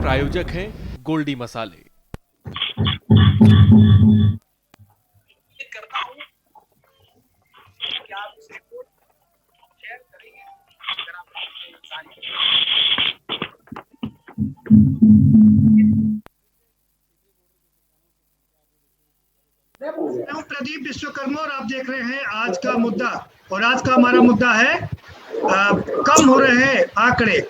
प्रायोजक हैं गोल्डी मसाले। करता हूं कि आप इस रिपोर्ट शेयर करेंगे अगर आप मैं प्रदीप विश्वकर्मा और आप देख रहे हैं आज का मुद्दा। और आज का हमारा मुद्दा है कम हो रहे हैं आंकड़े।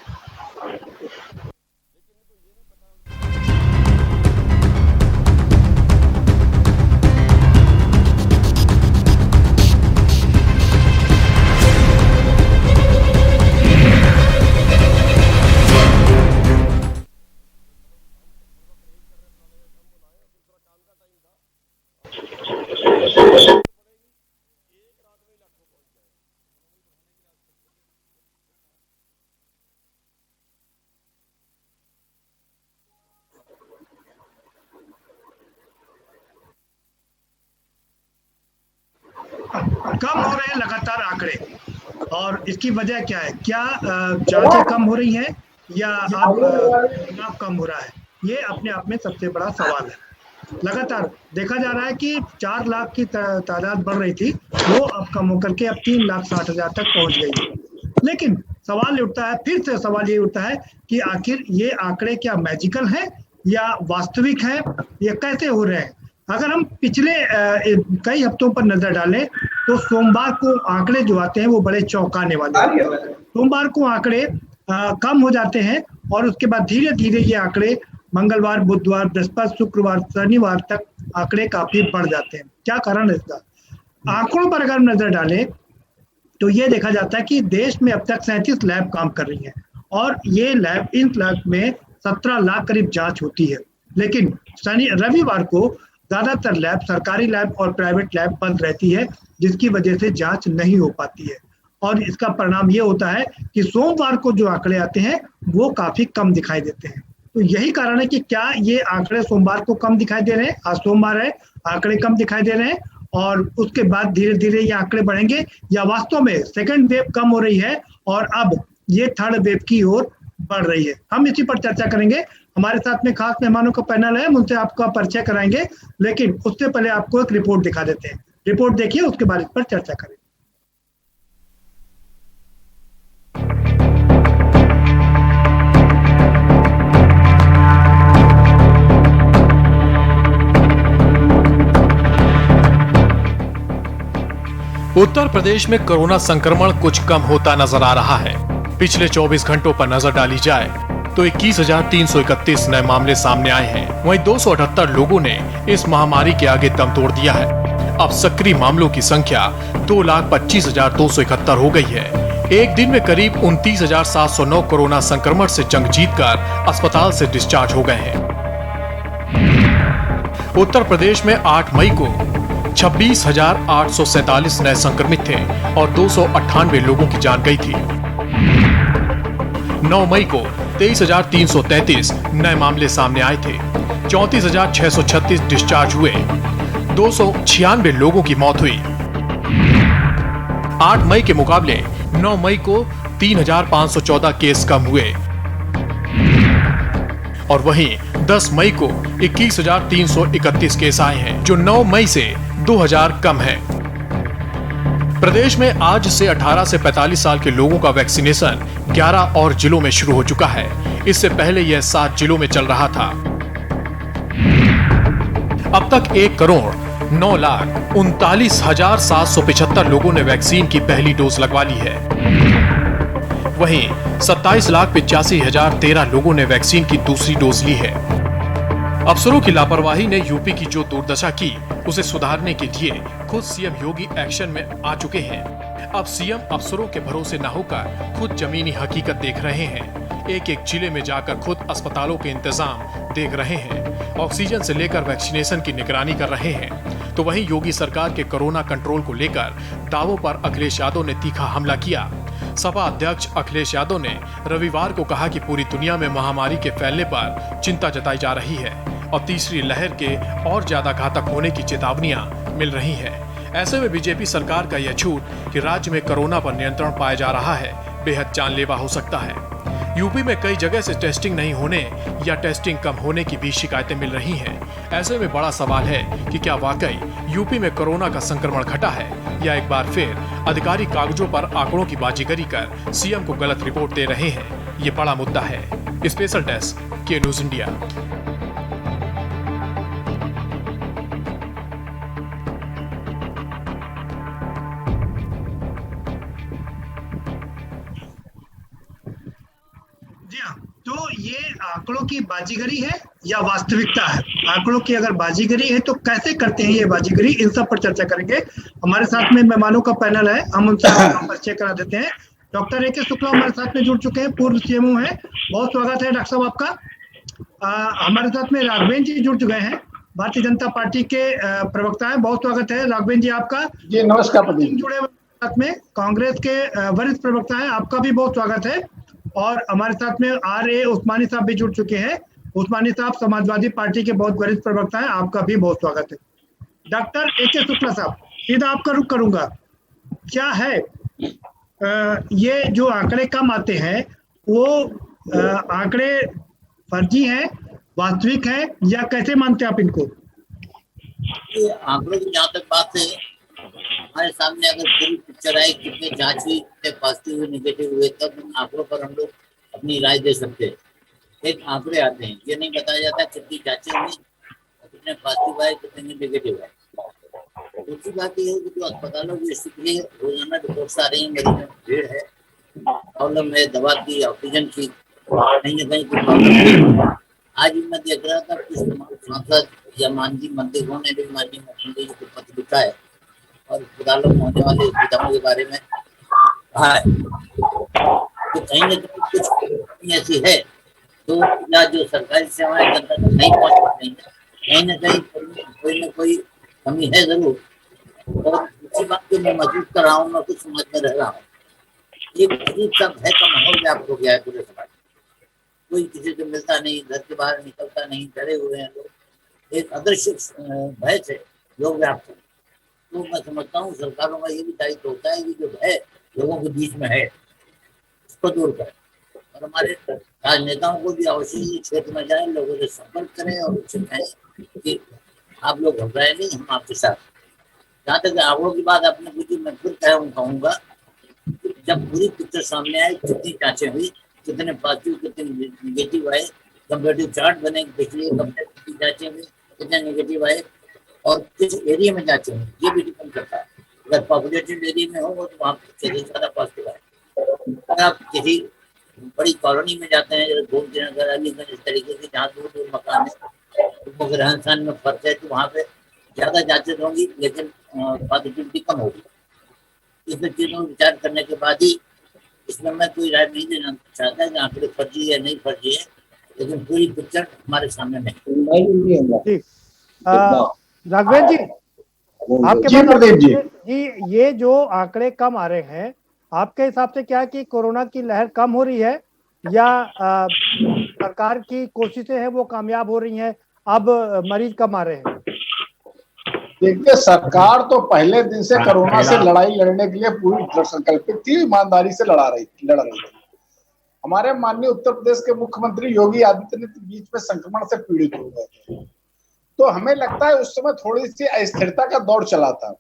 कम हो रहे हैं लगातार आंकड़े और इसकी वजह क्या है? क्या जांचें कम हो रही हैं या आप चुनाव कम हो रहा है? ये अपने आप में सबसे बड़ा सवाल है। लगातार देखा जा रहा है कि 4 लाख की तादाद बढ़ रही थी, वो अब कम होकर के अब 3,60,000 तक पहुंच गई है। लेकिन सवाल ये उठता है, फिर से सवाल ये उठता है कि आखिर ये आंकड़े क्या मैजिकल हैं या वास्तविक है? ये कैसे हो रहे हैं? अगर हम पिछले कई हफ्तों पर नजर डालें तो सोमवार को आंकड़े जो आते हैं वो बड़े चौंकाने वाले हैं। सोमवार को आंकड़े कम हो जाते हैं और उसके बाद धीरे धीरे ये आंकड़े मंगलवार, बुधवार, बृहस्पति, शुक्रवार, शनिवार तक आंकड़े काफी बढ़ जाते हैं। क्या कारण है इसका? आंकड़ों पर अगर नजर डालें तो ये देखा जाता है कि देश में अब तक 37 लैब काम कर रही हैं और ये लैब, इन लैब में 17 लाख करीब जांच होती है। लेकिन रविवार को ज्यादातर लैब, सरकारी लैब और प्राइवेट लैब बंद रहती है, जिसकी वजह से जांच नहीं हो पाती है। और इसका परिणाम ये होता है कि सोमवार को जो आंकड़े आते हैं वो काफी कम दिखाई देते हैं। तो यही कारण है कि क्या ये आंकड़े सोमवार को कम दिखाई दे रहे हैं, आज सोमवार है, आंकड़े कम दिखाई दे रहे हैं और उसके बाद धीरे धीरे ये आंकड़े बढ़ेंगे, या वास्तव में सेकंड वेव कम हो रही है और अब ये थर्ड वेव की ओर बढ़ रही है? हम इसी पर चर्चा करेंगे। हमारे साथ में खास मेहमानों का पैनल है, उनसे आपका परिचय कराएंगे, लेकिन उससे पहले आपको एक रिपोर्ट दिखा देते हैं। रिपोर्ट देखिए, उसके बाद इस पर चर्चा करें। उत्तर प्रदेश में कोरोना संक्रमण कुछ कम होता नजर आ रहा है। पिछले 24 घंटों पर नजर डाली जाए तो 21,331 नए मामले सामने आए हैं। वहीं 278 लोगों ने इस महामारी के आगे दम तोड़ दिया है। अब सक्रिय मामलों की संख्या 2,25,271 हो गई है। एक दिन में करीब 29,709 कोरोना संक्रमण से जंग जीतकर अस्पताल से डिस्चार्ज हो गए हैं। उत्तर प्रदेश में 8 मई को 26,847 नए संक्रमित थे और 298 लोगों की जान गई थी। 9 मई को 23,333 नए मामले सामने आए थे। 34,636 डिस्चार्ज हुए। 296 लोगों की मौत हुई। 8 मई के मुकाबले 9 मई को 3,514 केस कम हुए और वहीं 10 मई को 21,331 केस आए हैं, जो 9 मई से 2,000 कम है। प्रदेश में आज से 18 से 45 साल के लोगों का वैक्सीनेशन 11 और जिलों में शुरू हो चुका है। इससे पहले यह 7 जिलों में चल रहा था। अब तक 1,09,39,775 लोगों ने वैक्सीन की पहली डोज लगवा ली है। वहीं 27,85,013 लोगों ने वैक्सीन की दूसरी डोज ली है। अफसरों की लापरवाही ने यूपी की जो दुर्दशा की, उसे सुधारने के लिए खुद सीएम योगी एक्शन में आ चुके हैं। अब सीएम अफसरों के भरोसे न होकर खुद जमीनी हकीकत देख रहे हैं। एक एक जिले में जाकर खुद अस्पतालों के इंतजाम देख रहे हैं। ऑक्सीजन से लेकर वैक्सीनेशन की निगरानी कर रहे हैं। तो वहीं योगी सरकार के कोरोना कंट्रोल को लेकर दावों पर अखिलेश यादव ने तीखा हमला किया। सपा अध्यक्ष अखिलेश यादव ने रविवार को कहा कि पूरी दुनिया में महामारी के फैलने पर चिंता जताई जा रही है और तीसरी लहर के और ज्यादा घातक होने की चेतावनियां मिल रही हैं। ऐसे में बीजेपी सरकार का यह झूठ कि राज्य में कोरोना पर नियंत्रण पाया जा रहा है, बेहद जानलेवा हो सकता है। यूपी में कई जगह से टेस्टिंग नहीं होने या टेस्टिंग कम होने की भी शिकायतें मिल रही हैं। ऐसे में बड़ा सवाल है कि क्या वाकई यूपी में कोरोना का संक्रमण घटा है या एक बार फिर अधिकारी कागजों पर आंकड़ों की बाजीगरी कर सीएम को गलत रिपोर्ट दे रहे हैं। ये बड़ा मुद्दा है। स्पेशल डेस्क के न्यूज इंडिया। तो ये आंकड़ों की बाजीगरी है या वास्तविकता है? आंकड़ों की अगर बाजीगरी है तो कैसे करते हैं ये बाजीगरी, इन सब पर चर्चा करेंगे। हमारे साथ में मेहमानों का पैनल है, हम उनसे अपना परिचय करा देते हैं। डॉक्टर ए के शुक्ला हमारे साथ में जुड़ चुके हैं, पूर्व सीएमओ है। बहुत स्वागत है डॉक्टर साहब आपका। हमारे साथ में राघवेंद्र जी जुड़ चुके हैं, भारतीय जनता पार्टी के प्रवक्ता है। बहुत स्वागत है राघवेंद्र जी आपका। जी नमस्कार। जुड़े हुए साथ में कांग्रेस के वरिष्ठ प्रवक्ता है, आपका भी बहुत स्वागत है। और हमारे साथ में आर.ए. उस्मानी साहब भी जुड़ चुके हैं। उस्मानी साहब समाजवादी पार्टी के बहुत वरिष्ठ प्रवक्ता हैं, आपका भी बहुत स्वागत है। डॉक्टर ए के शुक्ला साहब, सीधा आपका रुख करूंगा। क्या है ये जो आंकड़े कम आते हैं वो आंकड़े फर्जी हैं, वास्तविक है, या कैसे मानते हैं आप इनको? आंकड़ों की जहाँ तक बात है, हमारे सामने अगर पूरी पिक्चर आए, कितने जांच हुई, कितने पॉजिटिव हुए, निगेटिव हुए, तब उन आंकड़ों पर हम लोग अपनी राय दे सकते हैं। एक आंकड़े आते हैं, ये नहीं बताया जाता कितनी जांचें हुई, कितने पॉजिटिव आए, कितने निगेटिव आए। दूसरी बात ये है कि जो अस्पतालों की स्थिति है, रोजाना रिपोर्ट्स आ रही है, मरीजों में भीड़ है, प्रॉब्लम है दवा की, ऑक्सीजन की, कहीं ना कहीं प्रॉब्लम। आज भी मैं देख रहा था कुछ सांसद या माननीय मंत्रियों ने भी माननीय मुख्यमंत्री जी को पत्र लिखा है और अस्पतालों में होने वाले सुविधाओं के बारे में कहा है। तो कहीं ना कहीं कुछ ऐसी है तो या जो सरकारी सेवाएं जनता तक नहीं पहुंच पा रही है, कहीं ना कहीं कोई ना कोई कमी है जरूर। और दूसरी बात जो मैं महसूस कर रहा हूँ, मैं कुछ समाज में रह रहा हूँ, एक अजीब सा भय का माहौल व्याप्त हो गया है पूरे समाज। कोई किसी से मिलता नहीं, घर के बाहर निकलता नहीं, डरे हुए हैं लोग, एक अदृश्य भय से लोग व्याप्त हैं। तो मैं समझता हूँ सरकारों का ये भी दायित्व होता है कि जो भय लोगों के बीच में है उसको दूर करें, और हमारे राजनेताओं को भी अवश्य क्षेत्र में जाए, लोगों से संपर्क करें और उनसे कहें कि आप लोग घबराए नहीं, हम आपके साथ। जहाँ तक आंकड़ों की बात आपने पूछी, मैं फिर कहूँगा जब पूरी पिक्चर सामने आए, कितनी जांचें हुई, कितने पॉजिटिव कितने निगेटिव आए, कंपेरेटिव चार्ट बने, पिछले हफ्ते कितनी जांचें हुई, कितने निगेटिव आए, और किस एरिया में जांचें हुई, ये भी डिपेंड करता है। अगर पॉपुलेटेड एरिया में हो तो वहाँ ज्यादा पॉजिटिव आए। अगर आप किसी बड़ी कॉलोनी में जाते हैं, जैसे गोमतीनगर, अलीगंज, इस तरीके से जहाँ दूर दूर मकान है, तो रहन सहन में फर्क है, तो वहाँ पे ज्यादा जांचें होंगी लेकिन पॉजिटिविटी कम होगी। इस चीजों में विचार करने के बाद ही इसमें मैं कोई राय नहीं देना चाहता कि आंकड़े फर्जी है नहीं फर्जी है, लेकिन पूरी पिक्चर हमारे सामने नहीं। राघवेंद्र जी, आपके पास जी ये जो आंकड़े कम आ रहे हैं, आपके हिसाब से क्या कि कोरोना की लहर कम हो रही है या सरकार की कोशिशें हैं वो कामयाब हो रही हैं, अब मरीज कम आ रहे हैं? देखिए, सरकार तो पहले दिन से कोरोना से लड़ाई लड़ने के लिए पूरी संकल्पित थी, ईमानदारी से लड़ रही थी। हमारे माननीय उत्तर प्रदेश के मुख्यमंत्री योगी आदित्यनाथ बीच में संक्रमण से पीड़ित हो गए थे, तो हमें लगता है उस समय थोड़ी सी अस्थिरता का दौर चला था।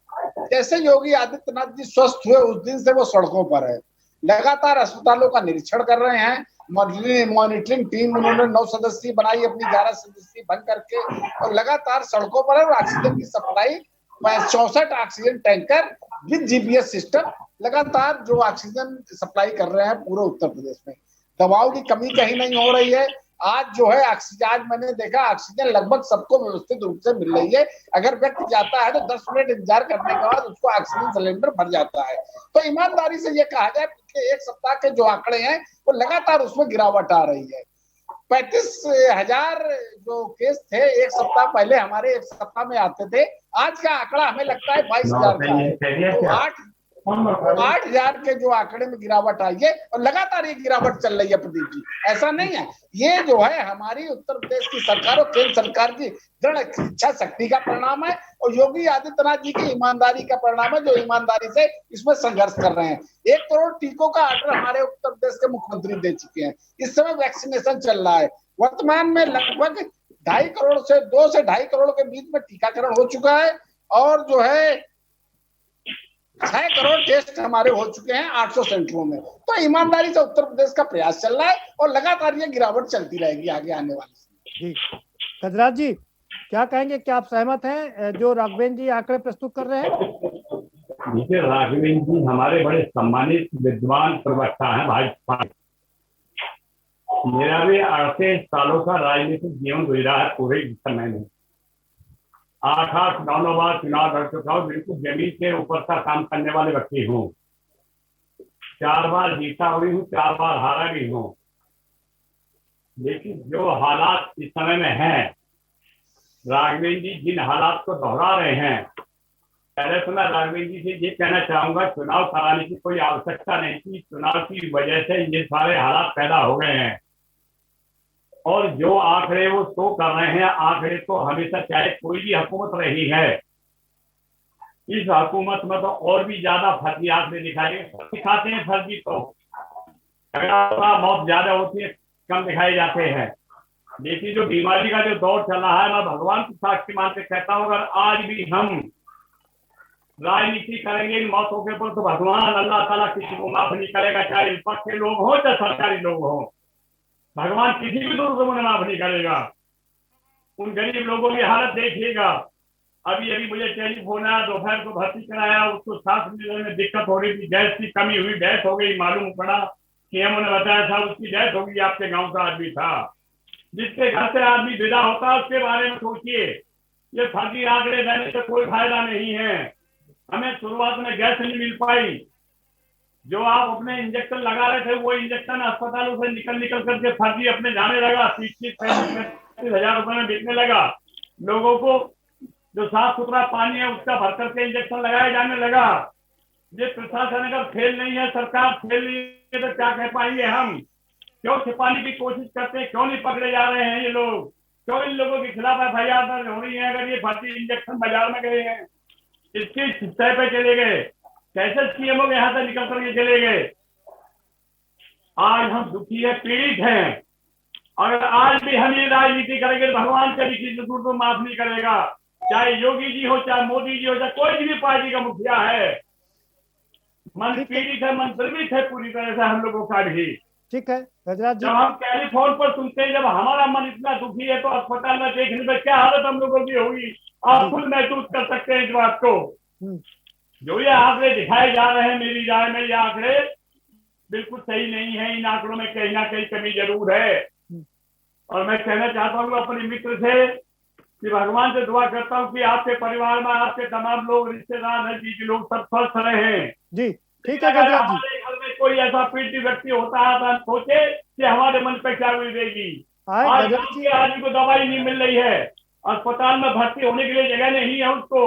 जैसे योगी आदित्यनाथ जी स्वस्थ हुए, उस दिन से वो सड़कों पर है, लगातार अस्पतालों का निरीक्षण कर रहे हैं। मॉनिटरिंग टीम उन्होंने 9 सदस्यीय बनाई, अपनी 11 सदस्यीय बन करके, और लगातार सड़कों पर है। और ऑक्सीजन की supply 64 oxygen tanker with GPS system लगातार जो ऑक्सीजन सप्लाई कर रहे हैं पूरे उत्तर प्रदेश में। दवाओं की कमी कहीं नहीं हो रही है। आज जो है ऑक्सीजन, आज मैंने देखा ऑक्सीजन लगभग सबको व्यवस्थित रूप से मिल रही है। अगर व्यक्ति जाता है तो 10 मिनट इंतजार करने के बाद उसको ऑक्सीजन सिलेंडर भर जाता है। तो ईमानदारी से ये कहा जाए पिछले 1 सप्ताह के जो आंकड़े हैं वो लगातार उसमें गिरावट आ रही है। 35,000 जो केस थे 1 सप्ताह पहले हमारे 1 सप्ताह में आते थे, आज का आंकड़ा हमें लगता है 22,000 का है। तो 8,000 के जो आंकड़े में गिरावट आई है और लगातार ये गिरावट चल रही है प्रदीप जी, ऐसा नहीं है। ये जो है हमारी उत्तर प्रदेश की सरकार और केंद्र सरकार की दृढ़ इच्छा शक्ति का परिणाम है और योगी आदित्यनाथ जी की ईमानदारी का परिणाम है, जो ईमानदारी से इसमें संघर्ष कर रहे हैं। 1 करोड़ टीकों का ऑर्डर हमारे उत्तर प्रदेश के मुख्यमंत्री दे चुके हैं। इस समय वैक्सीनेशन चल रहा है। वर्तमान में लगभग 2.5 से 2.5 करोड़ के बीच में टीकाकरण हो चुका है और जो है 6 करोड़ टेस्ट हमारे हो चुके हैं 800 सेंटरों में। तो ईमानदारी से उत्तर प्रदेश का प्रयास चल रहा है और लगातार ये गिरावट चलती रहेगी आगे आने वाले। जी गजराज जी, क्या कहेंगे, क्या आप सहमत हैं जो राघवेंद्र जी आंकड़े प्रस्तुत कर रहे हैं? देखिए, राघवेंद्र जी हमारे बड़े सम्मानित विद्वान प्रवक्ता हैं भाजपा। मेरा भी 38 सालों का राजनीतिक जीवन गुजरा है पूरे समय में। 8 बार चुनाव लड़ चुका हूँ, बिल्कुल जमीन के ऊपर का काम करने वाले व्यक्ति हूँ। 4 बार जीता हुई हूँ, 4 बार हारा भी हूँ। लेकिन जो हालात इस समय में हैं, राघवेंद्र जी जिन हालात को दोहरा रहे हैं, पहले तो मैं राघवेंद्र जी से ये कहना चाहूंगा, चुनाव कराने की कोई आवश्यकता नहीं थी। चुनाव की वजह से ये सारे हालात पैदा हो गए हैं और जो आंकड़े वो शो कर रहे हैं, आंकड़े तो हमेशा चाहे कोई भी हुकूमत रही है, इस हुकूमत में तो और भी ज्यादा फर्जी आंकड़े दिखाते हैं। फर्जी तो बहुत ज्यादा होती है, कम दिखाए जाते हैं। लेकिन जो बीमारी का जो दौर चल रहा है, मैं भगवान की साक्षी मान के कहता हूँ, अगर आज भी हम राजनीति करेंगे इन मौतों के ऊपर, तो भगवान अल्लाह ताला किसी को माफ नहीं करेगा, चाहे विपक्ष के लोग हो चाहे सरकारी लोग हो। भगवान किसी भी दूर को माफ नहीं करेगा। उन गरीब लोगों की हालत देखिएगा। अभी मुझे टेलीफोन आया, दोपहर को भर्ती कराया, उसको सांस लेने में दिक्कत हो रही थी, गैस की कमी हुई, डेथ हो गई। मालूम पड़ा कि उन्होंने बताया था उसकी डेथ हो गई, आपके गांव का आदमी था। जिसके घर से आदमी विदा होता है उसके बारे में सोचिए। ये फर्जी आंकड़े देने से कोई फायदा नहीं है। हमें शुरुआत में गैस नहीं मिल पाई, जो आप अपने इंजेक्शन लगा रहे थे वो इंजेक्शन अस्पतालों से निकल करके फर्जी अपने जाने लगा, 30,000 रुपए में बिकने लगा। लोगों को जो साफ सुथरा पानी है उसका भर करके इंजेक्शन लगाया जाने लगा। ये प्रशासन अगर फेल नहीं है, सरकार फेल नहीं है, तो क्या कह पाएंगे हम? क्यों छिपाने की कोशिश करते हैं? क्यों नहीं पकड़े जा रहे हैं ये लोग? क्यों इन लोगों के खिलाफ FIR दर्ज हो रही है? अगर ये फर्जी इंजेक्शन बाजार में गए हैं, इसकी सतह पे चले गए, कैसे CMO के यहाँ से निकल करके चले गए? आज हम दुखी है, पीड़ित हैं। अगर आज भी हम ये राजनीति करेंगे तो भगवान कभी किसी दूर को माफ नहीं करेगा। चाहे योगी जी हो, चाहे मोदी जी हो, चाहे कोई भी पार्टी का मुखिया है, मन पीड़ित है, मन द्रवित है पूरी तरह से हम लोगों का भी। ठीक है गजराज जी, जब हम टेलीफोन पर सुनते हैं, जब हमारा मन इतना दुखी है, तो अस्पताल में देखने में क्या हालत हम लोगों की होगी, आप खुद महसूस कर सकते हैं इस बात को। जो ये आंकड़े दिखाए जा रहे हैं, मेरी राय में ये आंकड़े बिल्कुल सही नहीं है। इन आंकड़ों में कहीं ना कहीं कमी जरूर है। और मैं कहना चाहता हूँ अपने मित्र से कि भगवान से दुआ करता हूँ कि आपके परिवार में आपके तमाम लोग, रिश्तेदार, नजदीकी लोग सब स्वस्थ रहे जी। ठीक है गजराज जी, हमारे घर में कोई ऐसा पीड़ित व्यक्ति होता है तो हम सोचे कि हमारे मन पे क्या गुजरेगी। आज आदमी को दवाई नहीं मिल रही है, अस्पताल में भर्ती होने के लिए जगह नहीं है उसको।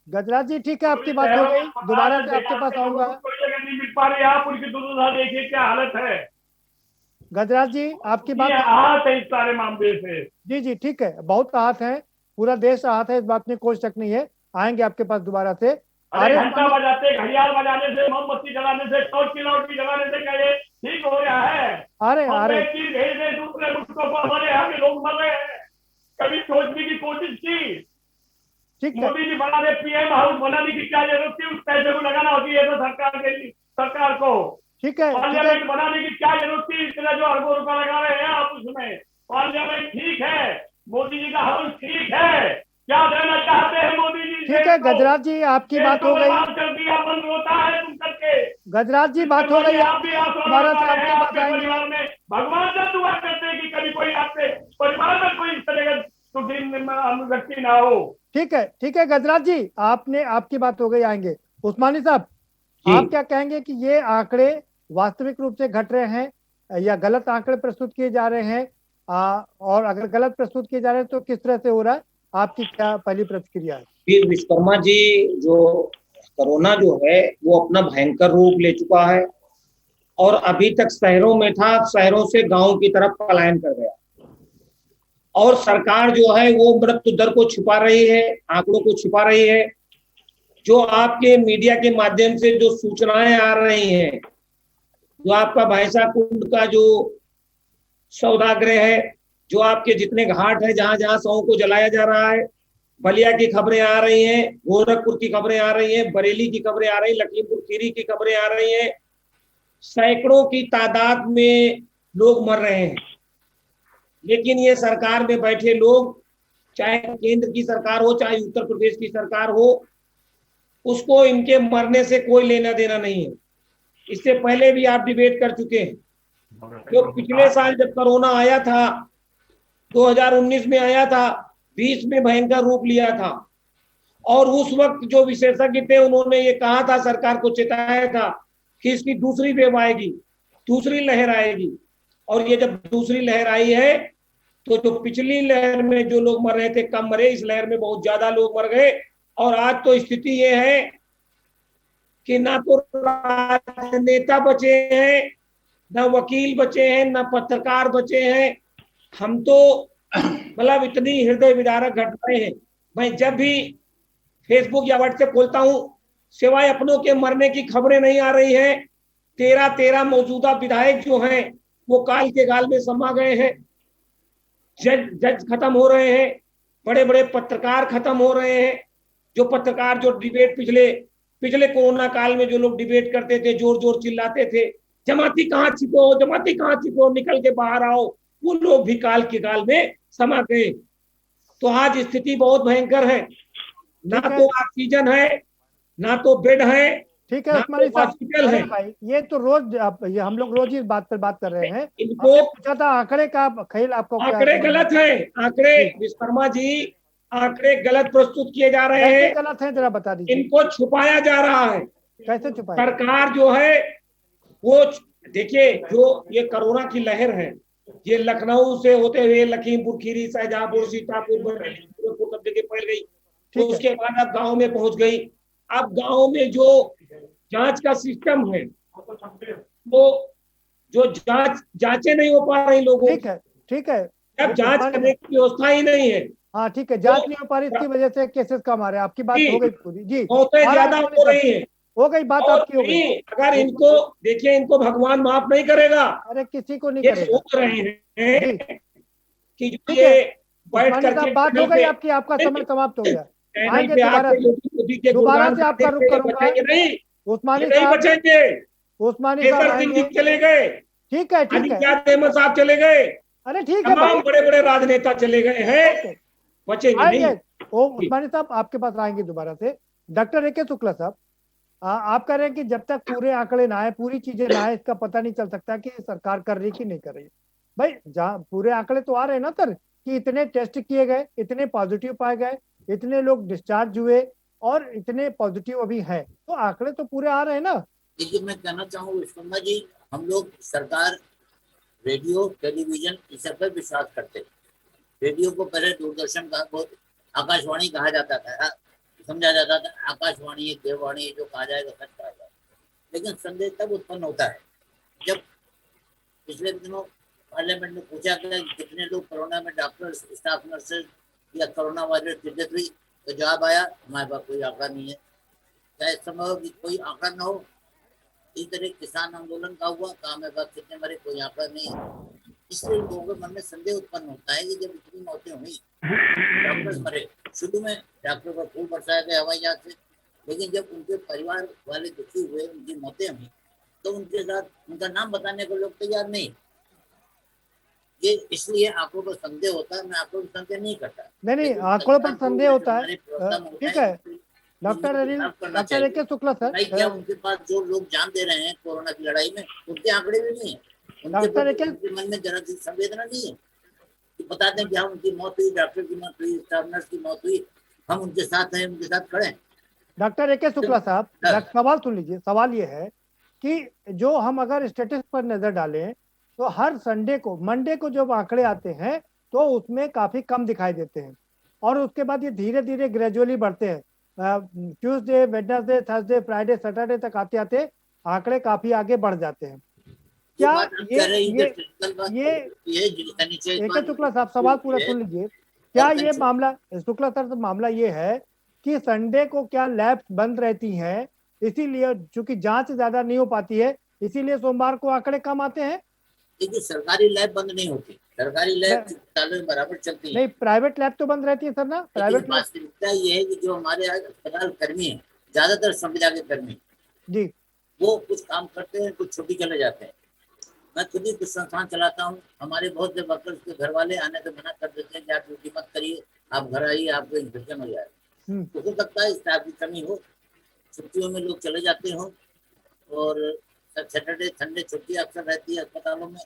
गजराज जी ठीक है, आपकी बात हो गई, दोबारा से आपके पास आऊंगा। कोई जगह नहीं मिल पा रही, आप उनकी दुर्दशा देखिए क्या हालत है। गजराज जी आपकी बात आहत है इस सारे मामले से। जी जी ठीक है, बहुत आहत है, पूरा देश आहत है, इस बात में कोई शक नहीं है। आएंगे आपके पास दोबारा से। अरे घंटा बजाते, घड़ियाल बजाने से, मोमबत्ती जलाने से, टॉर्च की लौटी जलाने से क्या ये ठीक हो रहा है? अरे दूसरे मुल्कों को हमारे यहाँ के लोग मर रहे हैं। कभी सोचने की कोशिश की? ठीक है, मोदी जी बना रहे, PM हाउस बनाने की क्या जरूरत थी? उस पैसे को लगाना होती है तो सरकार को। ठीक है, पार्लियामेंट बनाने की क्या जरूरत थी? इतना जो अरबों रुपया लगा रहे हैं आप उसमें। पार्लियामेंट ठीक है, मोदी जी का हाउस ठीक है, क्या देना चाहते हैं मोदी जी? ठीक है गजराज जी आपकी बात हो गई। बंद होता है तुम करके। गजराज जी बात हो गई, दोबारा से आपके पास आएंगे। भगवान से दुआ करते हैं कि कभी कोई आपके परिवार में कोई इस तरह का व्यक्ति ना हो। ठीक है गजराज जी, आपकी बात हो गई, आएंगे। उस्मानी साहब, आप क्या कहेंगे कि ये आंकड़े वास्तविक रूप से घट रहे हैं या गलत आंकड़े प्रस्तुत किए जा रहे हैं? और अगर गलत प्रस्तुत किए जा रहे हैं तो किस तरह से हो रहा है? आपकी क्या पहली प्रतिक्रिया है? विश्वकर्मा जी जो कोरोना जो है वो अपना भयंकर रूप ले चुका है और अभी तक शहरों में था, शहरों से गांव की तरफ पलायन कर गया और सरकार जो है वो मृत्यु दर को छुपा रही है, आंकड़ों को छुपा रही है। जो आपके मीडिया के माध्यम से जो सूचनाएं आ रही हैं, जो आपका भैंसा कुंड का जो सौदाग्रह है, जो आपके जितने घाट है जहां जहां शवों को जलाया जा रहा है, बलिया की खबरें आ रही हैं, गोरखपुर की खबरें आ रही हैं, बरेली की खबरें आ रही हैं, लखीमपुर खीरी की खबरें आ रही हैं, सैकड़ों की तादाद में लोग मर रहे हैं। लेकिन ये सरकार में बैठे लोग, चाहे केंद्र की सरकार हो चाहे उत्तर प्रदेश की सरकार हो, उसको इनके मरने से कोई लेना देना नहीं है। इससे पहले भी आप डिबेट कर चुके हैं। तो पिछले साल जब कोरोना आया था, 2019 में आया था, 20 में भयंकर रूप लिया था और उस वक्त जो विशेषज्ञ थे उन्होंने ये कहा था, सरकार को चेताया था कि इसकी दूसरी वेव आएगी, दूसरी लहर आएगी। और ये जब दूसरी लहर आई है तो जो पिछली लहर में जो लोग मर रहे थे कम मरे, इस लहर में बहुत ज्यादा लोग मर गए। और आज तो स्थिति ये है कि ना तो राजनेता बचे हैं, ना वकील बचे हैं, ना पत्रकार बचे हैं। हम तो मतलब इतनी हृदय विदारक घटनाएं हैं। मैं जब भी फेसबुक या व्हाट्सएप खोलता हूं, सिवाय अपनों के मरने की खबरें नहीं आ रही है। 13 मौजूदा विधायक जो हैं वो काल के गाल में समा गए हैं। जज खत्म हो रहे हैं, बड़े बड़े पत्रकार खत्म हो रहे हैं। जो पत्रकार जो डिबेट पिछले कोरोना काल में जो लोग डिबेट करते थे, जोर जोर चिल्लाते थे, जमाती कहाँ छिपो, जमाती कहाँ छिपो, निकल के बाहर आओ, वो लोग भी काल के गाल में समा गए। तो आज स्थिति बहुत भयंकर है। ना तो ऑक्सीजन है, ना तो बेड है। ठीक है उस्मानी साहब, है भाई ये तो रोज ये हम लोग रोज इस बात पर बात कर रहे हैं। इनको पूछा था आंकड़े का ख्याल आपको क्या आंकड़े गलत है। आंकड़े विश्वकर्मा जी, आंकड़े गलत प्रस्तुत किए जा रहे हैं। गलत है जरा बता दीजिए। इनको छुपाया जा रहा है। कैसे छुपाया? सरकार जो है वो देखिए, जो ये कोरोना की लहर है, ये लखनऊ से होते हुए लखीमपुर खीरी, शाहजहांपुर, सीतापुर, बरेली, गोरखपुर सब जगह फैल गई। तो उसके बाद अब गांव में पहुंच गई। अब गांव में जो जांच का सिस्टम है वो जो जांचें नहीं हो पा रही लोगों। ठीक है अब जांच करने की व्यवस्था ही नहीं है। हाँ ठीक है, जांच नहीं हो पा रही, इसकी वजह से केसेस कम आ रहे हैं। आपकी बात हो गई पूरी जी, बहुत ज्यादा हो रही है, हो गई बात आपकी हो गई। अगर इनको देखिए, इनको भगवान माफ नहीं करेगा। अरे किसी को नहीं ये करेगा। सोच रहे हैं कि जो ये बैठ करके बात हो गई आपकी, आपका समय समाप्त हो गया। आएंगे दोबारा से आपका रुख करूंगा। उस्मानी साहब बचेंगे, उस्मानी साहब चले गए। ठीक है अहमद साहब चले गए। अरे ठीक है, तमाम बड़े बड़े राजनेता चले गए हैं, बचेंगे नहीं। उस्मानी साहब आपके पास आएंगे दोबारा से। Doctor A K. शुक्ला साहब, आप कह रहे हैं कि जब तक पूरे आंकड़े ना आए, पूरी चीजें ना आए, इसका पता नहीं चल सकता कि सरकार कर रही कि नहीं कर रही। भाई जहाँ पूरे आंकड़े तो आ रहे हैं ना सर, कि इतने टेस्ट किए गए, इतने पॉजिटिव पाए गए, इतने लोग डिस्चार्ज हुए और इतने पॉजिटिव अभी हैं, तो आंकड़े तो पूरे आ रहे हैं ना। देखिए, मैं कहना चाहूँ विश्वकर्मा जी, हम लोग सरकार, रेडियो, टेलीविजन इस सब पर विश्वास करते हैं। रेडियो को पहले दूरदर्शन का आकाशवाणी कहा जाता था, समझा जाता था आकाशवाणी एक देववाणी, जो कहा जाएगा सच कहा जाएगा। लेकिन संदेह तब उत्पन्न होता है जब पिछले दिनों पार्लियामेंट में पूछा गया कितने लोग कोरोना में डॉक्टर्स, स्टाफ नर्सेज या कोरोना वायरस की डेथ हुई, तो जवाब आया हमारे पास कोई आंकड़ा नहीं है। चाहे संभव कि कोई आंकड़ा न हो। इस तरह किसान आंदोलन का हुआ, कहा हमारे पास कितने मरे, कोई आंकड़ा नहीं है। इसलिए लोगों के मन में संदेह उत्पन्न होता है कि जब इतनी मौतें हुई, डॉक्टर्स मरे, शुरू में डॉक्टर पर फूल बरसाया गया हवाई जहाज से, लेकिन जब उनके परिवार वाले दुखी हुए, उनकी मौतें हुई, तो उनके साथ उनका नाम बताने को लोग तैयार नहीं। ये इसलिए आंकड़ों पर संदेह होता है। मैं आंकड़ों पर संदेह नहीं करता। नहीं आंकड़ों पर संदेह होता है, ठीक है। Doctor A K. शुक्ला सर, क्या उनके पास जो लोग जान दे रहे हैं कोरोना की लड़ाई में, उनके आंकड़े भी नहीं है। उनके मन में जरा सी संवेदना नहीं है कि बता दें कि हम उनकी मौत हुई, डॉक्टर की मौत हुई, स्टाफ नर्स की मौत हुई, हम उनके साथ हैं, उनके साथ खड़े हैं। Doctor A K. शुक्ला साहब, सवाल सुन लीजिए। सवाल ये है कि जो हम अगर स्टेटिस्टिक्स पर नजर डालें तो हर संडे को, मंडे को जब आंकड़े आते हैं तो उसमें काफी कम दिखाई देते हैं और उसके बाद ये धीरे धीरे ग्रेजुअली बढ़ते हैं। Tuesday, Wednesday, Thursday, Friday, Saturday तक आते आते आंकड़े काफी आगे बढ़ जाते हैं। क्या एक शुक्ला साहब सवाल पूरा सुन लीजिए। क्या ये मामला, शुक्ला सर, मामला ये है कि संडे को क्या लैब बंद रहती हैं, इसीलिए चूंकि जांच ज्यादा नहीं हो पाती है, इसीलिए सोमवार को आंकड़े कम आते हैं? देखिए, सरकारी लैब बंद नहीं होती, सरकारी लैब अस्पतालों में बराबर चलती है। नहीं, प्राइवेट लैब तो बंद रहती है सर ना। प्राइवेट वास्तविकता ये है कि जो हमारे अस्पताल कर्मी है, ज्यादातर संविदा के कर्मी जी, वो कुछ काम करते हैं, कुछ छुट्टी चले जाते हैं। मैं खुद ही कुछ संस्थान चलाता हूँ। हमारे बहुत से वर्कर्स के घर वाले आने से मना कर देते हैं कि आप ड्यूटी मत करिए, आप घर आइए, आपको इन्फेक्शन हो जाए। हो सकता है स्टाफ की कमी हो, छुट्टियों में लोग चले जाते हो, और सैटरडे संडे छुट्टी अक्सर रहती है अस्पतालों में,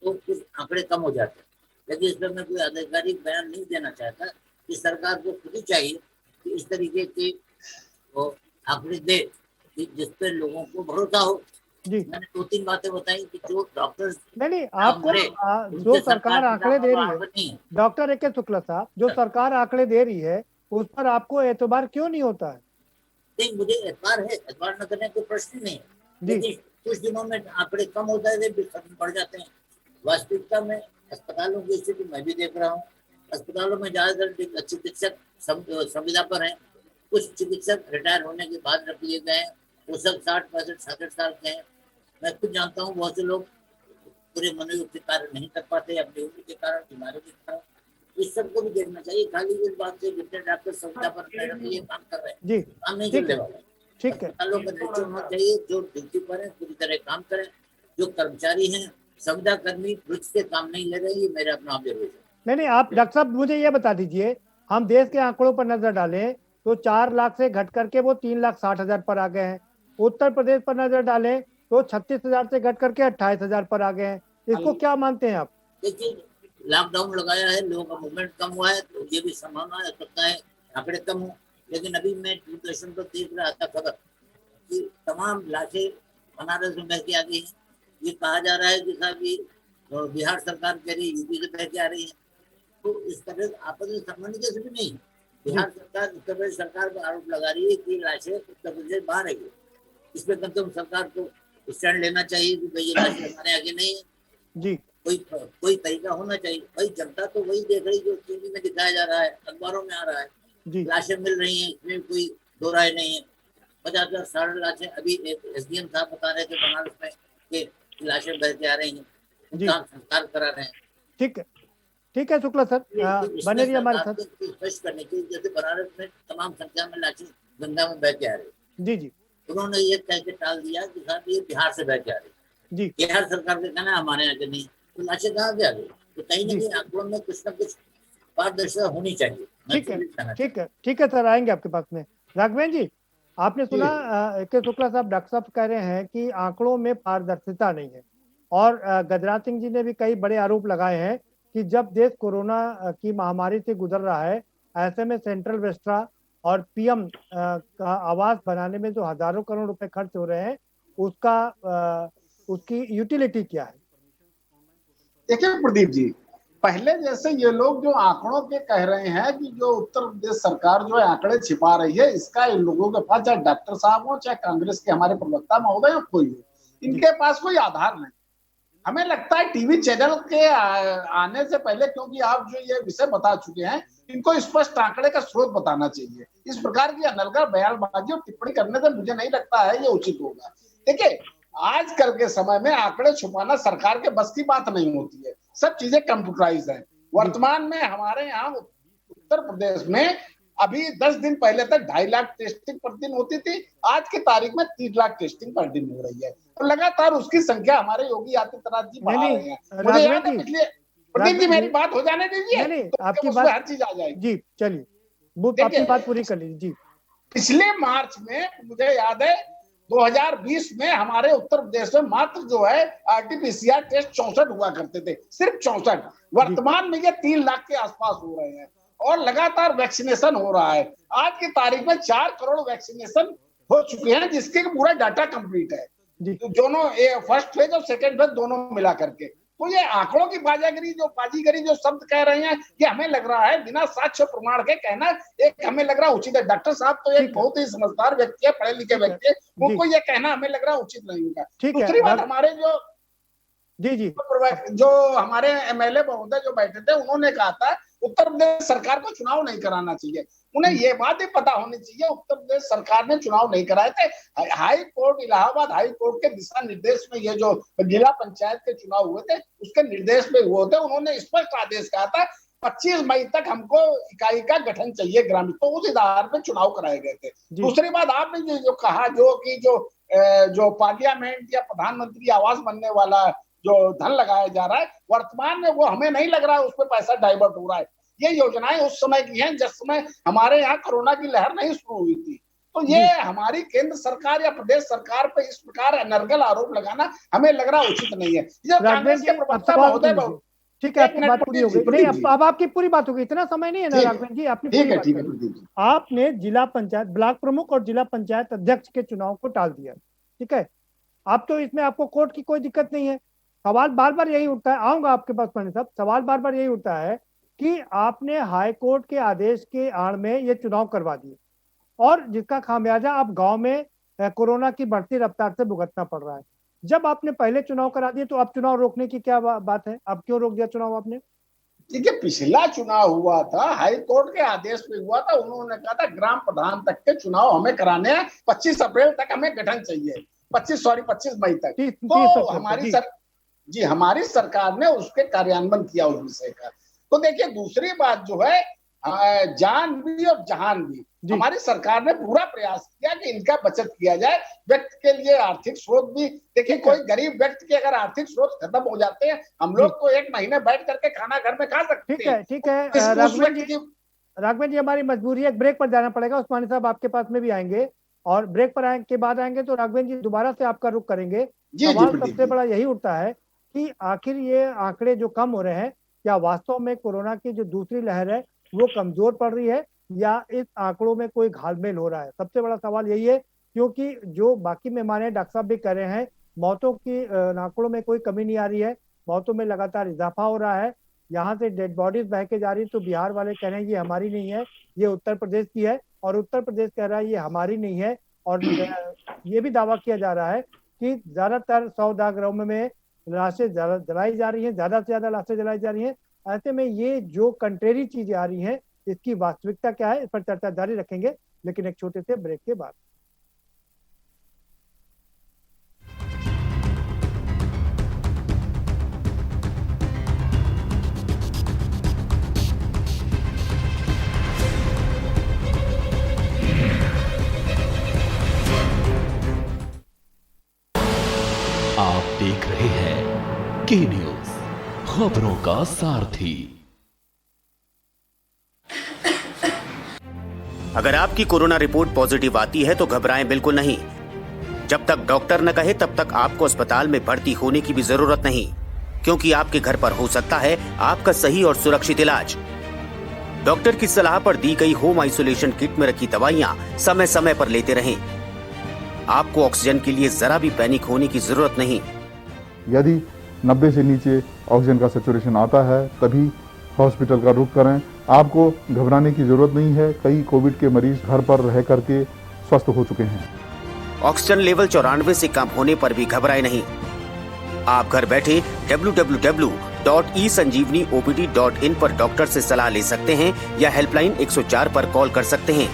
तो कुछ आंकड़े कम हो जाते हैं। लेकिन इसमें मैं कोई आधिकारिक बयान नहीं देना चाहता कि सरकार को खुद ही चाहिए कि इस तरीके के आंकड़े दे जिस पे लोगों को भरोसा हो। जी, मैंने 2-3 बातें बताई कि जो डॉक्टर्स नहीं आपको जो सरकार आंकड़े दे रही है, डॉक्टर ए.के. शुक्ला साहब, जो सरकार आंकड़े दे रही है उस पर आपको एतबार क्यों नहीं होता है? नहीं, मुझे एतबार है, एतबार न करने को प्रश्न नहीं है, लेकिन कुछ दिनों में आंकड़े कम हो जाते हैं, बढ़ जाते हैं। वास्तविकता में अस्पतालों की स्थिति मैं भी देख रहा हूँ। अस्पतालों में ज्यादातर चिकित्सक संविदा पर हैं, कुछ चिकित्सक रिटायर होने के बाद रख लिए गए हैं, वो सब 60, 65, 67 साल के हैं। मैं खुद जानता हूँ बहुत से लोग पूरे मनोयोग के कार्य नहीं कर पाते, अपनी उम्र के कारण, बीमारी के कारण। इस सबको भी देखना चाहिए। खाली इस बात से जितने डॉक्टर संविदा पर काम कर रहे हैं, काम नहीं चलने वाला। ठीक है, अस्पतालों का निरीक्षण होना चाहिए, जो ड्यूटी पर है पूरी तरह काम करें। जो कर्मचारी हैं, संविदा कर्मी रुचि से काम नहीं ले रहे, ये मेरा अपना ऑब्जर्वेशन। नहीं, आप डॉक्टर साहब मुझे ये बता दीजिए, हम देश के आंकड़ों पर नजर डालें तो 4 लाख से घट करके वो 3,60,000 पर आ गए हैं। उत्तर प्रदेश पर नजर डालें तो 36,000 से घट करके 28,000 पर आ गए हैं। इसको क्या मानते हैं आप? देखिए, लॉकडाउन लगाया है, लोगों का मूवमेंट कम हुआ है, तो ये भी संभावना है सकता है आंकड़े कम हो। लेकिन अभी मैं दूरदर्शन पर देख रहा था खबर कि तमाम लाशें बनारस में बह के आ गई हैं। ये कहा जा रहा है कि साहब ये बिहार सरकार कह रही है यूपी से बह के आ रही है। तो इस तरह आपस में संबंध कैसे भी नहीं है। बिहार सरकार उत्तर प्रदेश सरकार पर आरोप लगा रही है कि लाशें उत्तर प्रदेश बाहर आई है। इस पर कम से कम सरकार को स्टैंड लेना चाहिए कि भाई ये लाशें हमारे आगे नहीं है जी। कोई तरीका होना चाहिए। भाई जनता तो वही देख रही जो टीवी में दिखाया जा रहा है, अखबारों में आ रहा है, लाशें मिल रही हैं, इसमें कोई दो राय नहीं है। 50,000 लाशें अभी एसडीएम साहब बता रहे थे बनारस में कि लाशें बह के आ रही हैं, उनका संस्कार करा रहे हैं। ठीक है शुक्ला सर, बने रहिए हमारे साथ। स्पष्ट करने के जैसे बनारस में तमाम संख्या में लाशें गंगा में बह के आ रही। जी, उन्होंने ये कह के टाल दिया कि साहब ये बिहार से बह के आ रही जी। बिहार सरकार का कहना हमारे यहाँ के नहीं, तो लाशें कहाँ से आ गई? तो कहीं ना कहीं आंकड़ों में कुछ ना कुछ पारदर्शिता होनी चाहिए। ठीक है सर, आएंगे आपके पास में। राघवेंद्र जी, आपने सुना ए.के. शुक्ला साहब, डॉक्टर साहब कह रहे हैं कि आंकड़ों में पारदर्शिता नहीं है, और गजराज सिंह जी ने भी कई बड़े आरोप लगाए हैं कि जब देश कोरोना की महामारी से गुजर रहा है, ऐसे में सेंट्रल वेस्ट्रा और पीएम का आवास बनाने में जो हजारों करोड़ रुपए खर्च हो रहे हैं, उसकी यूटिलिटी क्या है? देखिए प्रदीप जी, पहले जैसे ये लोग जो आंकड़ों के कह रहे हैं कि जो उत्तर प्रदेश सरकार जो है आंकड़े छिपा रही है, इसका इन लोगों के पास, चाहे डॉक्टर साहब हो, चाहे कांग्रेस के हमारे प्रवक्ता महोदय हो, कोई हो, इनके पास कोई आधार नहीं। हमें लगता है टीवी चैनल के आने से पहले, क्योंकि आप जो ये विषय बता चुके हैं, इनको स्पष्ट आंकड़े का स्रोत बताना चाहिए। इस प्रकार की अनलगा बयानबाजी और टिप्पणी करने से मुझे नहीं लगता है ये उचित होगा। देखिए, आजकल के समय में आंकड़े छुपाना सरकार के बस की बात नहीं होती है। सब चीजें कंप्यूटराइज है। वर्तमान में हमारे यहाँ उत्तर प्रदेश में अभी 10 दिन पहले तक 2.5 लाख टेस्टिंग प्रतिदिन होती थी, आज की तारीख में 3 लाख टेस्टिंग प्रतिदिन हो रही है, और लगातार उसकी संख्या हमारे योगी आदित्यनाथ जी बढ़ा रहे हैं। मुझे याद है पिछले, प्रदीप जी मेरी बात हो जाने दीजिए, तो आपकी बात हर चीज आ जाएगी जी। चलिए आपकी बात पूरी कर लीजिए जी। पिछले मार्च में मुझे याद है 2020 में हमारे उत्तर प्रदेश में मात्र जो है आरटीपीसीआर टेस्ट 64 हुआ करते थे, सिर्फ 64। वर्तमान में ये 3 लाख के आसपास हो रहे हैं, और लगातार वैक्सीनेशन हो रहा है। आज की तारीख में 4 करोड़ वैक्सीनेशन हो चुके हैं, जिसके पूरा डाटा कंप्लीट है, दोनों फर्स्ट फेज और सेकेंड फेज दोनों मिला करके। तो ये आंकड़ों की बाजीगरी जो शब्द कह रहे हैं, ये हमें लग रहा है बिना साक्ष्य प्रमाण के कहना एक हमें लग रहा उचित है। डॉक्टर साहब तो एक बहुत ही समझदार व्यक्ति है, पढ़े लिखे व्यक्ति है, उनको ये कहना हमें लग रहा उचित नहीं होगा। दूसरी बात, हमारे जो हमारे एमएलए महोदय जो बैठे थे, उन्होंने कहा था उत्तर प्रदेश सरकार को चुनाव नहीं कराना चाहिए। उन्हें ये बात ही पता होनी चाहिए उत्तर प्रदेश सरकार ने चुनाव नहीं कराए थे। High court, Allahabad high court के दिशा निर्देश में ये जो जिला पंचायत के चुनाव हुए थे उसके निर्देश में हुए थे। उन्होंने स्पष्ट आदेश कहा था 25 मई तक हमको इकाई का गठन चाहिए ग्रामीण, तो उस आधार पर चुनाव कराए गए थे। दूसरी बात, आपने जो कहा जो पार्लियामेंट या प्रधानमंत्री आवास बनने वाला जो धन लगाया जा रहा है, वर्तमान में वो हमें नहीं लग रहा है उस पर पैसा डाइवर्ट हो रहा है। ये योजनाएं उस समय की हैं जिस समय हमारे यहाँ कोरोना की लहर नहीं शुरू हुई थी। तो ये हमारी केंद्र सरकार या प्रदेश सरकार पे इस प्रकार अनर्गल आरोप लगाना हमें लग रहा उचित नहीं है। कांग्रेस के प्रवक्ता महोदय, ठीक है, आपकी बात पूरी हो गई। नहीं, अब आपकी पूरी बात हो गई, इतना समय नहीं है ना राघवेंद्र जी, आपने पूरी बात करी। आपने जिला पंचायत, ब्लॉक प्रमुख और जिला पंचायत अध्यक्ष के चुनाव को टाल दिया, ठीक है। अब तो इसमें आपको कोर्ट की कोई दिक्कत नहीं है। सवाल बार बार यही उठता है, आऊंगा आपके पास पंडित साहब, सवाल बार बार यही उठता है कि आपने हाई कोर्ट के आदेश के आड़ में ये चुनाव करवा दिए और जिसका खामियाजा अब गांव में कोरोना की बढ़ती रफ्तार से भुगतना पड़ रहा है। जब आपने पहले चुनाव करा दिए तो अब चुनाव रोकने की क्या बात है? अब क्यों रोक दिया चुनाव आपने? देखिए, पिछला चुनाव हुआ था हाई कोर्ट के आदेश पे हुआ था। उन्होंने कहा था ग्राम प्रधान तक के चुनाव हमें कराने हैं, 25 अप्रैल तक हमें गठन चाहिए, 25 मई तक। तो हमारी सरकार ने उसके कार्यान्वयन किया उस विषय का। तो देखिए, दूसरी बात जो है जान भी और जहान भी, हमारी सरकार ने पूरा प्रयास किया कि इनका बचत किया जाए। व्यक्ति के लिए आर्थिक स्रोत भी, देखिए कोई गरीब व्यक्ति के अगर आर्थिक स्रोत खत्म हो जाते हैं, हम लोग तो एक महीने बैठ करके खाना घर में खा सकते हैं। ठीक है राघवेंद्र जी, हमारी मजबूरी है, ब्रेक पर जाना पड़ेगा। उस्मानी साहब आपके पास में भी आएंगे और ब्रेक पर के बाद आएंगे तो राघवेंद्र जी दोबारा से आपका रुख करेंगे। सवाल सबसे बड़ा यही उठता है कि आखिर ये आंकड़े जो कम हो रहे हैं, क्या वास्तव में कोरोना की जो दूसरी लहर है वो कमजोर पड़ रही है या इस आंकड़ों में कोई घालमेल हो रहा है? सबसे बड़ा सवाल यही है, क्योंकि जो बाकी मेहमान हैं, डॉक्टर साहब भी कह रहे हैं, मौतों की आंकड़ों में कोई कमी नहीं आ रही है, मौतों में लगातार इजाफा हो रहा है। यहाँ से डेड बॉडीज बह के जा रही, तो बिहार वाले कह रहे हैं ये हमारी नहीं है, ये उत्तर प्रदेश की है, और उत्तर प्रदेश कह रहा है ये हमारी नहीं है। और ये भी दावा किया जा रहा है कि ज्यादातर 100 दागरों में लाशें जलाई जा रही हैं, ज्यादा से ज्यादा लाशें जलाई जा रही हैं। ऐसे में ये जो कंट्रेरी चीजें आ रही हैं, इसकी वास्तविकता क्या है, इस पर चर्चा जारी रखेंगे, लेकिन एक छोटे से ब्रेक के बाद। आप देख रहे हैं के न्यूज, खबरों का सारथी। अगर आपकी कोरोना रिपोर्ट पॉजिटिव आती है तो घबराएं बिल्कुल नहीं। जब तक डॉक्टर न कहे तब तक आपको अस्पताल में भर्ती होने की भी जरूरत नहीं, क्योंकि आपके घर पर हो सकता है आपका सही और सुरक्षित इलाज। डॉक्टर की सलाह पर दी गई होम आइसोलेशन किट में रखी दवाइयां समय समय पर लेते रहें। आपको ऑक्सीजन के लिए जरा भी पैनिक होने की जरूरत नहीं। यदि 90 से नीचे ऑक्सीजन का सैचुरेशन आता है तभी हॉस्पिटल का रुख करें। आपको घबराने की जरूरत नहीं है, कई कोविड के मरीज घर पर रह करके स्वस्थ हो चुके हैं। ऑक्सीजन लेवल 94 से कम होने पर भी घबराए नहीं। आप घर बैठे www.esanjeevaniopd.in पर डॉक्टर से सलाह ले सकते हैं या हेल्पलाइन 104 पर कॉल कर सकते हैं।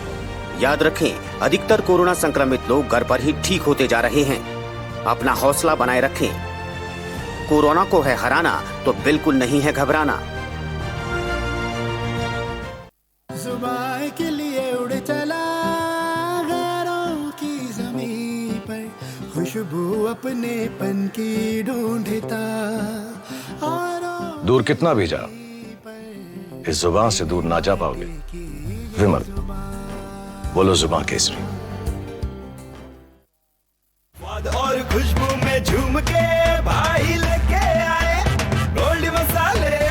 याद रखें, अधिकतर कोरोना संक्रमित लोग घर पर ही ठीक होते जा रहे हैं। अपना हौसला बनाए रखें। कोरोना को है हराना तो बिल्कुल नहीं है घबराना। जुबान के लिए उड़ चला गैरों की ज़मीं पर, खुशबू अपने पन की ढूंढता। दूर कितना भी जा, इस जुबान से दूर ना जा पाओगे। विमल, बोलो जुबान केसरी। और खुशबू में झूम के भाई लेके आए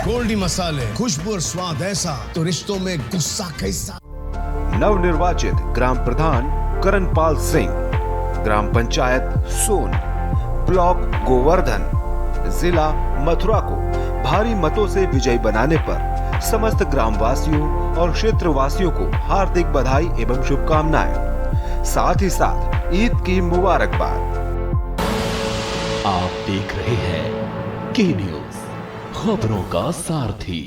गोल्डी मसाले, खुशबू और स्वाद ऐसा तो रिश्तों में गुस्सा कैसा। नवनिर्वाचित ग्राम प्रधान करणपाल सिंह, ग्राम पंचायत सोन, ब्लॉक गोवर्धन, जिला मथुरा को भारी मतों से विजयी बनाने पर समस्त ग्रामवासियों और क्षेत्रवासियों को हार्दिक बधाई एवं शुभकामनाएं, साथ ही साथ ईद की मुबारकबाद। आप देख रहे हैं के न्यूज, खबरों का सारथी।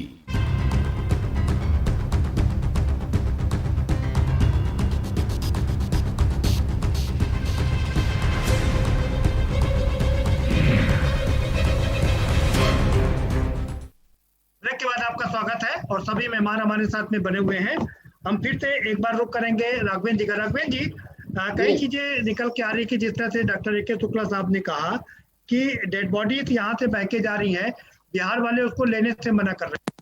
ब्रेक के बाद आपका स्वागत है और सभी मेहमान हमारे साथ में बने हुए हैं। हम फिर से एक बार रुक करेंगे राघवेन जी का। राघवेन जी, कई चीजें निकल के आ रही है कि जिस तरह से डॉक्टर ए.के. शुक्ला साहब ने कहा कि डेड बॉडीज यहाँ से बह के जा रही है, बिहार वाले उसको लेने से मना कर रहे हैं।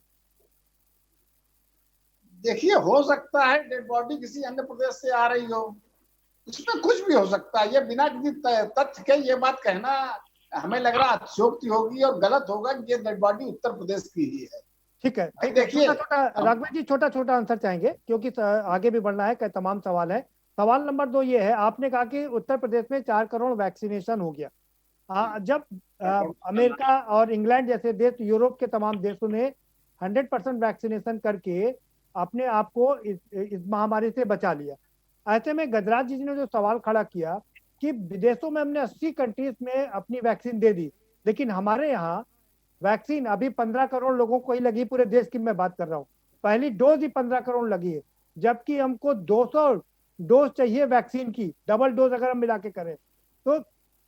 देखिए, हो सकता है डेड बॉडी किसी अन्य प्रदेश से आ रही हो, इसमें कुछ भी हो सकता है। ये बिना किसी तथ्य के ये बात कहना हमें लग रहा अतिशयोक्ति होगी और गलत होगा कि ये डेड बॉडी उत्तर प्रदेश की ही है। ठीक है, देखिए राघवेन जी, छोटा छोटा आंसर चाहेंगे क्योंकि आगे भी बढ़ना है, तमाम सवाल है। सवाल नंबर 2 ये है, आपने कहा कि उत्तर प्रदेश में 4 करोड़ वैक्सीनेशन हो गया। जब अमेरिका और इंग्लैंड जैसे देश, यूरोप के तमाम देशों ने 100% वैक्सीनेशन करके अपने आप को इस महामारी से बचा लिया, ऐसे में गजराज जी ने जो सवाल खड़ा किया कि विदेशों में हमने 80 कंट्रीज में अपनी वैक्सीन दे दी, लेकिन हमारे यहाँ वैक्सीन अभी 15 करोड़ लोगों को ही लगी, पूरे देश की मैं बात कर रहा हूँ। पहली डोज ही 15 करोड़ लगी है, जबकि हमको 200 डोज चाहिए वैक्सीन की, डबल डोज अगर हम मिला के करें तो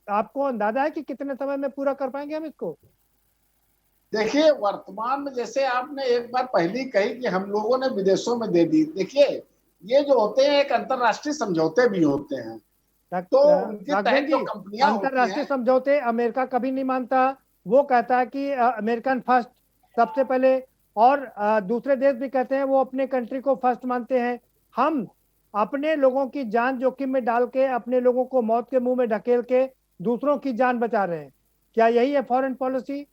आपको अंदाजा है कि कितने समय में पूरा कर पाएंगे हम इसको? देखिए, वर्तमान में जैसे आपने एक बार पहले कही कि हम लोगों ने विदेशों में दे दी, देखिए ये जो होते हैं एक अंतरराष्ट्रीय समझौते भी होते हैं, तो उनके तहत जो कंपनियां अंतरराष्ट्रीय समझौते अमेरिका कभी नहीं मानता। वो कहता है कि अमेरिकन फर्स्ट सबसे पहले, और दूसरे देश भी कहते हैं वो अपने कंट्री को फर्स्ट मानते हैं। हम अपने लोगों की जान जोखिम में डाल के, अपने लोगों को मौत के मुंह में ढकेल के दूसरों की जान बचा रहे हैं। क्या यही है फॉरेन पॉलिसी?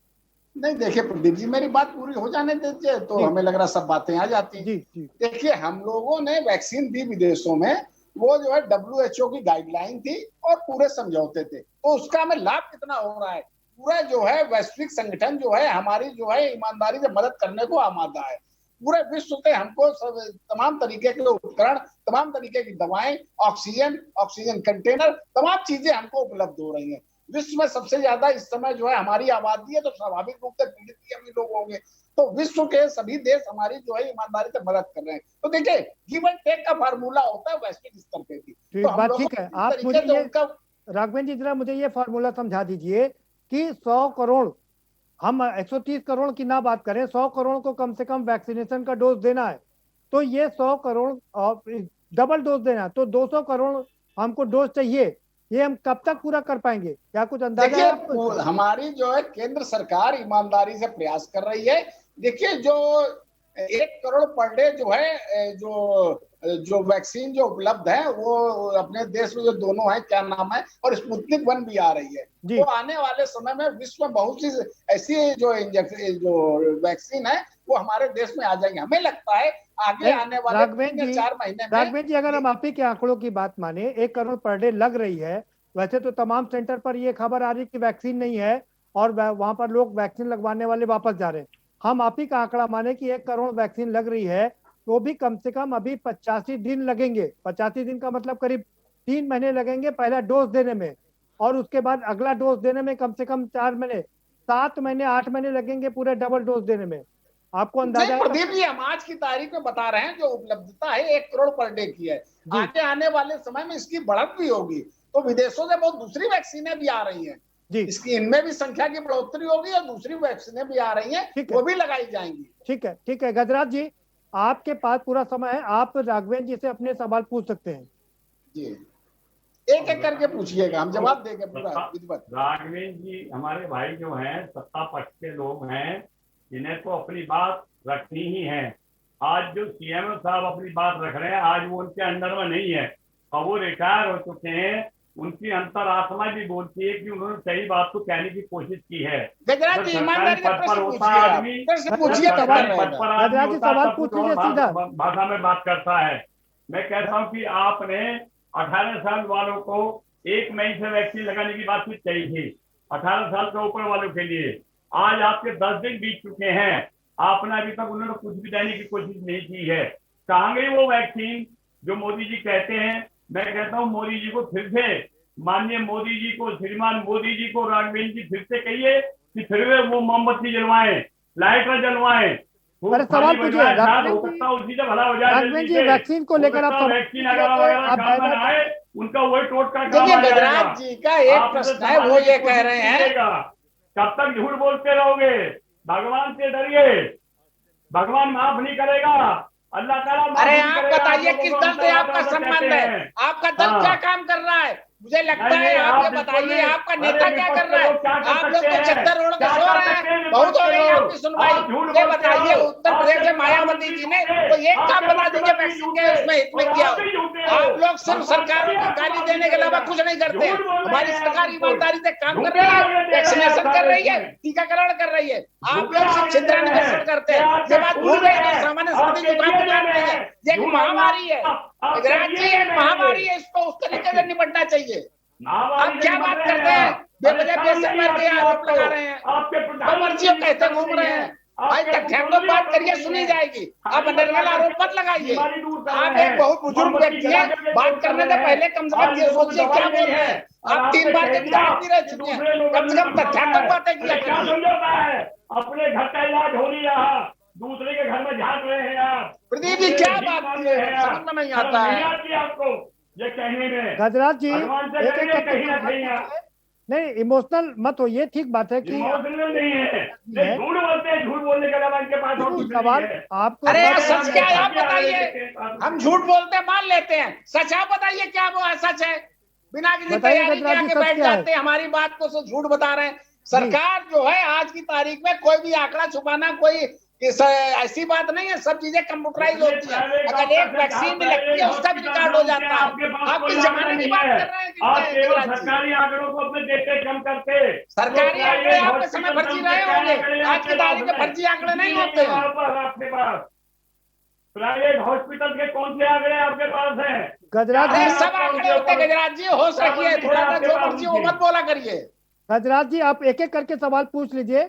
नहीं, देखिए प्रदीप जी, मेरी बात पूरी हो जाने दीजिए तो हमें लग रहा सब बातें आ जाती हैं। देखिए, हम लोगों ने वैक्सीन दी विदेशों में, वो जो है WHO की गाइडलाइन थी और पूरे समझौते थे, तो उसका हमें लाभ कितना हो रहा है? पूरा जो है वैश्विक संगठन जो है हमारी जो है ईमानदारी से मदद करने को आमादा है। पूरे विश्व से हमको तमाम तरीके के उपकरण, तमाम तरीके की दवाएं, ऑक्सीजन कंटेनर, तमाम चीजें हमको उपलब्ध हो रही हैं। विश्व में सबसे ज्यादा इस समय जो है हमारी आबादी है, तो स्वाभाविक रूप से पीड़ित भी हम ही लोग होंगे। तो विश्व के सभी देश हमारी जो है ईमानदारी से मदद कर रहे हैं। तो देखिए, गिव एंड टेक का फार्मूला होता है वैश्विक स्तर पे भी। तो बात ठीक है, आप मुझे ये राघवेन जी जरा मुझे ये फार्मूला समझा दीजिए कि 100 करोड़, हम 130 करोड़ की ना बात करें, 100 करोड़ को कम से कम वैक्सीनेशन का डोज देना है, तो ये 100 करोड़ डबल डोज देना है, तो 200 करोड़ हमको डोज चाहिए। ये हम कब तक पूरा कर पाएंगे? क्या कुछ अंदाजा है आपको? हमारी जो है केंद्र सरकार ईमानदारी से प्रयास कर रही है। देखिए, जो 1 करोड़ पर डे जो है जो वैक्सीन जो उपलब्ध है, वो अपने देश में जो दोनों है, क्या नाम है, और स्पुतनिक 1 भी आ रही है। तो आने वाले समय में विश्व में बहुत सी ऐसी जो वैक्सीन है वो हमारे देश में आ जाएंगे। हमें लगता है आगे आने वाले 4 महीने में। राघवेन जी, अगर हम आप ही के आंकड़ों की बात माने, 1 करोड़ पर डे लग रही है। वैसे तो तमाम सेंटर पर ये खबर आ रही कि वैक्सीन नहीं है और वहां पर लोग वैक्सीन लगवाने वाले वापस जा रहे हैं। हम आप ही का आंकड़ा माने कि 1 करोड़ वैक्सीन लग रही है, तो भी कम से कम अभी 85 दिन लगेंगे। 85 दिन का मतलब करीब 3 महीने लगेंगे पहला डोज देने में, और उसके बाद अगला डोज देने में कम से कम 4 महीने, 7 महीने, 8 महीने लगेंगे पूरे डबल डोज देने में। आपको अंदाजा है? प्रदीप जी, हम आज की तारीख में बता रहे हैं जो उपलब्धता है 1 करोड़ पर डे की है। आगे आने वाले समय में इसकी बढ़त भी होगी, तो विदेशों से बहुत दूसरी वैक्सीनें भी आ रही हैं जी, इसकी इनमें भी संख्या की बढ़ोतरी होगी और दूसरी वैक्सीनें भी आ रही हैं, वो भी लगाई जाएंगी। ठीक है, ठीक है। गजराज जी, आपके पास पूरा समय है, आप राघवेन जी से अपने सवाल पूछ सकते हैं जी। एक एक करके पूछिएगा, हम जवाब देंगे पूरा। राघवेन जी, हमारे भाई जो हैं सत्ता पक्ष के लोग हैं, इन्हें तो अपनी बात रखनी ही है। आज जो सीएम साहब अपनी बात रख रहे हैं, आज वो उनके अंडर में नहीं है और वो रिटायर हो चुके हैं। उनकी अंतरात्मा भी बोलती है कि उन्होंने सही बात को कहने की कोशिश की है। भाषा में बात करता है। मैं कहता हूँ कि आपने 18 साल वालों को 1 मई से वैक्सीन लगाने की बात कही थी, 18 साल से ऊपर वालों के लिए। आज आपके 10 दिन बीत चुके हैं, आपने अभी तक उन्होंने कुछ भी देने की कोशिश नहीं की है। कहाँ गई वो वैक्सीन जो मोदी जी कहते हैं? मैं कहता हूँ मोदी जी को फिर से, माननीय मोदी जी को, श्रीमान मोदी जी को, राघवेंद्र जी फिर से कहिए कि फिर वो मोमबत्ती जलवाएं, लाइटर जलवाएं। अरे सवाल पूछिए उसी से भला हो जाए। राघवेंद्र जी, वैक्सीन को लेकर आप वैक्सीन वगैरह काम में आए, उनका वही टोटका काम देखिए आ जाएगा। गजराज जी का एक प्रश्न है, वो ये कह रहे हैं कब तक झूठ बोलते रहोगे? भगवान से डरिए, भगवान माफ नहीं करेगा, अल्लाह ताला माफ अरे नहीं आप करेगा। बताइए आप किस लोगों दल को से हम आपका तो संबंध कहते है? हैं। आपका दल हाँ। क्या काम कर रहा है? मुझे लगता नहीं, है नहीं, आप ये बिल्कुल बताइए नहीं। आपका अरे नेता क्या विपक्ष कर रहा के है? लोग क्या कर आप लोग सकते तो हैं? चद्दर ओढ़ के क्या सो कर रहे सकते हैं हैं, बहुत विपक्ष हो के गई लोग? आपकी सुनवाई। आप झूठ ये बोलते बताइए हो। उत्तर आप प्रदेश में जब मायावती जी ने झूठे, कोई एक आप काम जब बता दीजिए मुख्यमंत्री वैक्सीन झूठे, के उसमें हित में और किया आप हो। भी झूठे हो। आप लोग सिर्फ भगवान सरकारों कभी को आपको गाली माफ देने नहीं के अलावा करेगा। कुछ नहीं करते हैं। झूठ बोल रहे हमारी हैं सरकार आप बिल्कुल। ईमानदारी से काम कर झूठे रही है, आगे दे रहे हैं वैक्सीनेशन कर सारे रही है, इसमें। टीकाकरण कर रही है। आप झूठे लोग सिर्फ आगे दे छिद्र रहे निवेशन हैं। करते हैं। आपके ये बात खून भूल में गए है, सामान्य सर्दी आपके जुकाम की DNA बात में नहीं है, है। ये एक झूठ महामारी है। आपके गजराज जी, DNA एक में महामारी है। है, इसको उस तरीके से निपटना चाहिए। महामारी आप से क्या निपट बात रहे करते हैं? अरे बेवजह शर्म पेशेंट नहीं मर के आती आरोप आपको? लगा रहे हैं, आपके तो प्रधानमंत्री मर्जियों जी कहते शर्म घूम नहीं रहे है। हैं। भाई आपके तथ्यों मुख्यमंत्री बात को करिए, शर्म सुनी नहीं है। जाएगी। आप खाली अनर्गल बता आरोप करके मत लगाइए। बीमारी दूर कर आप रहे एक हैं। बहुत बुजुर्ग मोमबत्ती व्यक्ति जला हैं, करके बात दूर कर करने रहे से हैं। पहले कम से कम आज ये लोगों को सोचिए दवाई क्या बोल नहीं रहे है हैं। और आप 3 आपने बार कह के दिया विधायक भी रह कि चुके हैं, दूसरे लोग कम से कम तथ्यात्मक बातें किया क्या करिए। समझौता है? अपने घर का इलाज हो नहीं रहा, दूसरे के घर में झांक रहे हैं आप। प्रदीप जी, क्या बात की है? समझ में नहीं आता है। नहीं आती आपको ये कहने में। गजराज जी, भगवान से एक एक डरिए करके कहीं ना सवाल कहीं आप। पूछिए। नहीं, इमोशनल मत हो, ये ठीक बात है कि इमोशनल नहीं है, ये झूठ बोलते हैं, झूठ बोलने के अलावा इनके पास और कुछ नहीं सवाल है। आपको अरे यार सच- सच क्या है आप बताइए। हम झूठ बोलते हैं, मान लेते हैं। सच आप बताइए क्या वो सच है? बिना किसी बताइए तैयारी के गजराज जी, आके सच बैठ क्या है? जाते हैं, हमारी बात को सब झूठ बता रहे हैं। सरकार जो है आज की तारीख में कोई भी आंकड़ा छुपाना कोई ऐसी बात नहीं है, सब चीजें कंप्यूटराइज होती है। अगर एक वैक्सीन भी लगती है उसका भी रिकॉर्ड हो जाता है। आप किस जमाने की बात कर रहे आप हैं केवल गजराज जी? सरकारी आंकड़ों को अपने देते कम करते। सरकारी आंकड़े आपके समय फर्जी रहे होंगे, आज की तारीख में फर्जी आंकड़े नहीं होते हैं। आपके पास प्राइवेट हॉस्पिटल के कौन से आंकड़े आपके पास हैं? गजराज अरे जी, सब आंकड़े होते हैं गजराज जी, होश रखिए थोड़ा सा, जो मर्जी हो मत बोला करिए। गजराज जी, आप एक एक करके सवाल पूछ लीजिए।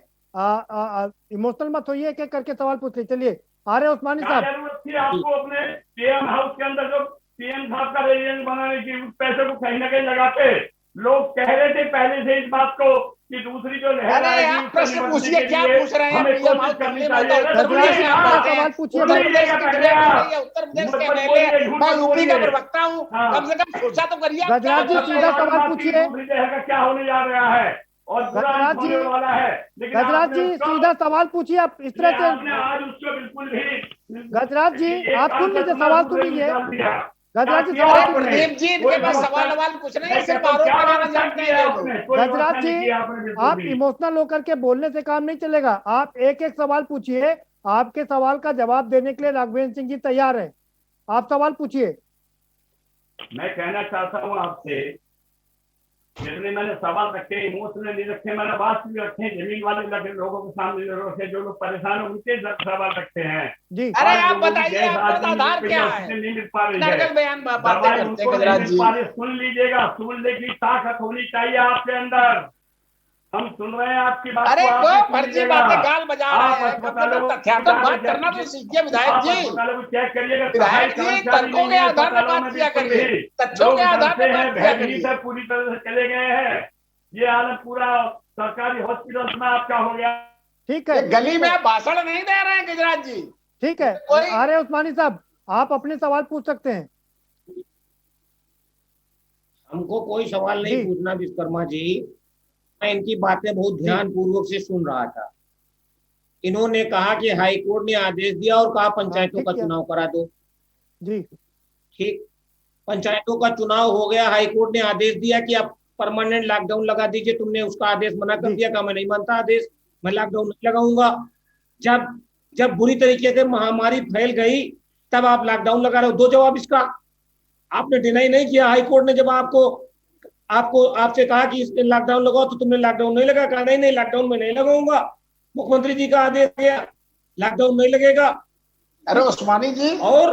इमोशनल मत होइए, एक एक करके सवाल पूछ लीजिए। चलिए, आ रहे उस्मानी क्या साहब। जरूरत थी आपको अपने पीएम हाउस के अंदर जो पीएम साहब का रेजिडेंस बनाने की? उस पैसे को कहीं ना कहीं लगाते। लोग कह रहे थे पहले से इस बात को कि दूसरी जो लहर अरे आएगी आप उससे प्रश्न निपटने पूछिए, के क्या लिए पूछ रहे हैं? हमें पीएम कोशिश हाउस करनी खुलने में चाहिए। तो उत्तर प्रदेश में आप बैठे हैं, पूछिए, उत्तर प्रदेश की क्रिया कर रही है, उत्तर प्रदेश के एमएलए, मैं यूपी का प्रवक्ता हूँ, कम से कम सोचा तो करिए। आप क्या गजराज जी, बोल रहे सीधा हैं? सवाल पूछिए। दूसरी लहर का क्या होने जा रहा है और बुरा गजराज जी, होने वाला है, लेकिन गजराज आपने जी उसको- सीधा सवाल पूछिए। आप इस तरह आपने से आज उसको बिल्कुल भी गजराज जी, एक आप साल सुन से लीजिए, अपना सवाल दूसरे सुन लीजिए। निकाल दिया। गजराज जी, क्या सवाल किया सुन लीजिए। प्रदीप जी, इनके पास सवाल कुछ नहीं, सिर्फ क्या आरोप लगाना व्यवस्था जानते किया हैं ये आपने? लोग। कोई गजराज व्यवस्था नहीं जी, किया आपने बिल्कुल आप भी। इमोशनल होकर के बोलने से काम नहीं चलेगा। आप एक एक सवाल पूछिए। आपके सवाल का जवाब देने के लिए राघवेंद्र सिंह जी तैयार हैं। आप सवाल पूछिए। मैं कहना चाहता हूँ आपसे, जितने मैंने सवाल रखे इमोशनल नहीं रखे, मैंने वास्तविक रखे, जमीन वाले लगे लोगों के सामने रखे, जो लोग परेशान हैं उनके सवाल रखते हैं जी। अरे आज आप लोगों की बताइए, गैस आपका आज आधार भी क्या ऑक्सीजन है? नहीं मिल पा रही है। नरगल बयान बातें दवाई करते उनको हैं नहीं गजराज मिल जी। पा रही। सुन लीजिएगा, सुनने की ताकत होनी चाहिए आपके अंदर। हम सुन रहे हैं आपकी बात अरे को, तो आप सुन फर्जी लीजिएगा। बातें गाल बजा आप रहे हैं, कम से अस्पतालों कम तथ्यात्मक बात करना तो सीखिए विधायक जी। अस्पतालों को चेक करिएगा, विधायक सफाई जी, कर्मचारी तर्कों नहीं के है आधार पर अस्पतालों बात में किया बिल्कुल करिए, भी। तथ्यों लोग के आधार डरते पर हैं, बात किया भयभीत करिए। है, पूरी तरह से चले गए हैं। ये हालत पूरा सरकारी हॉस्पिटल में आपका हो गया। ठीक है, गली में आप भाषण नहीं दे रहे हैं गिरिराज जी। ठीक है। आ रहे उस्मानी साहब, आप अपने सवाल पूछ सकते हैं। हमको कोई सवाल नहीं पूछना विश्वकर्मा जी, मैं इनकी बातें बहुत ध्यान पूर्वक से सुन रहा था। इन्होंने कहा कि हाई कोर्ट ने आदेश दिया और कहा पंचायतों का चुनाव करा दो। जी ठीक, पंचायतों का चुनाव हो गया, हाई कोर्ट ने आदेश दिया कि आप परमानेंट लॉकडाउन लगा दीजिए। तुमने उसका आदेश मना कर दिया, कहा मैं नहीं मानता आदेश, मैं लॉकडाउन नहीं लगाऊंगा। जब बुरी तरीके से महामारी फैल गई तब आप लॉकडाउन लगा रहे हो। दो जवाब इसका, आपने डिनाई नहीं किया। हाई कोर्ट ने जब आपसे कहा कि इस लॉकडाउन लगाओ तो तुमने लॉकडाउन नहीं लगा, कहा नहीं लॉकडाउन में नहीं लगाऊंगा। मुख्यमंत्री जी का आदेश गया, लॉकडाउन नहीं लगेगा। अरे उस्मानी जी, और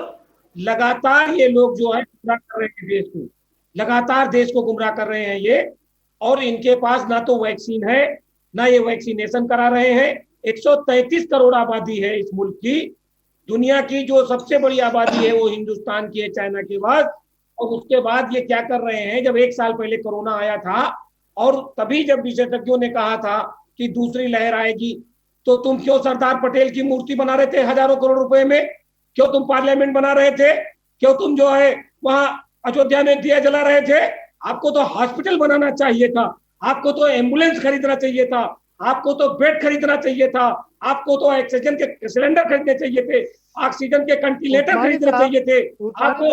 लगातार ये लोग जो है गुमराह कर रहे हैं देश को, लगातार देश को गुमराह कर रहे हैं ये। और इनके पास ना तो वैक्सीन है, ना ये वैक्सीनेशन करा रहे हैं। 133 करोड़ आबादी है इस मुल्क की। दुनिया की जो सबसे बड़ी आबादी है वो हिंदुस्तान की है, चाइना के बाद। और उसके बाद ये क्या कर रहे हैं, जब 1 साल पहले कोरोना आया था और तभी जब विशेषज्ञों ने कहा था कि दूसरी लहर आएगी, तो तुम क्यों सरदार पटेल की मूर्ति बना रहे थे हजारों करोड़ रुपए में? क्यों तुम पार्लियामेंट बना रहे थे? क्यों तुम जो है वहां अयोध्या में दिया जला रहे थे? आपको तो हॉस्पिटल बनाना चाहिए था, आपको तो एम्बुलेंस खरीदना चाहिए था, आपको तो बेड खरीदना चाहिए था, आपको तो ऑक्सीजन के सिलेंडर खरीदने चाहिए थे, ऑक्सीजन के कंटिलेटर खरीदने चाहिए थे, आपको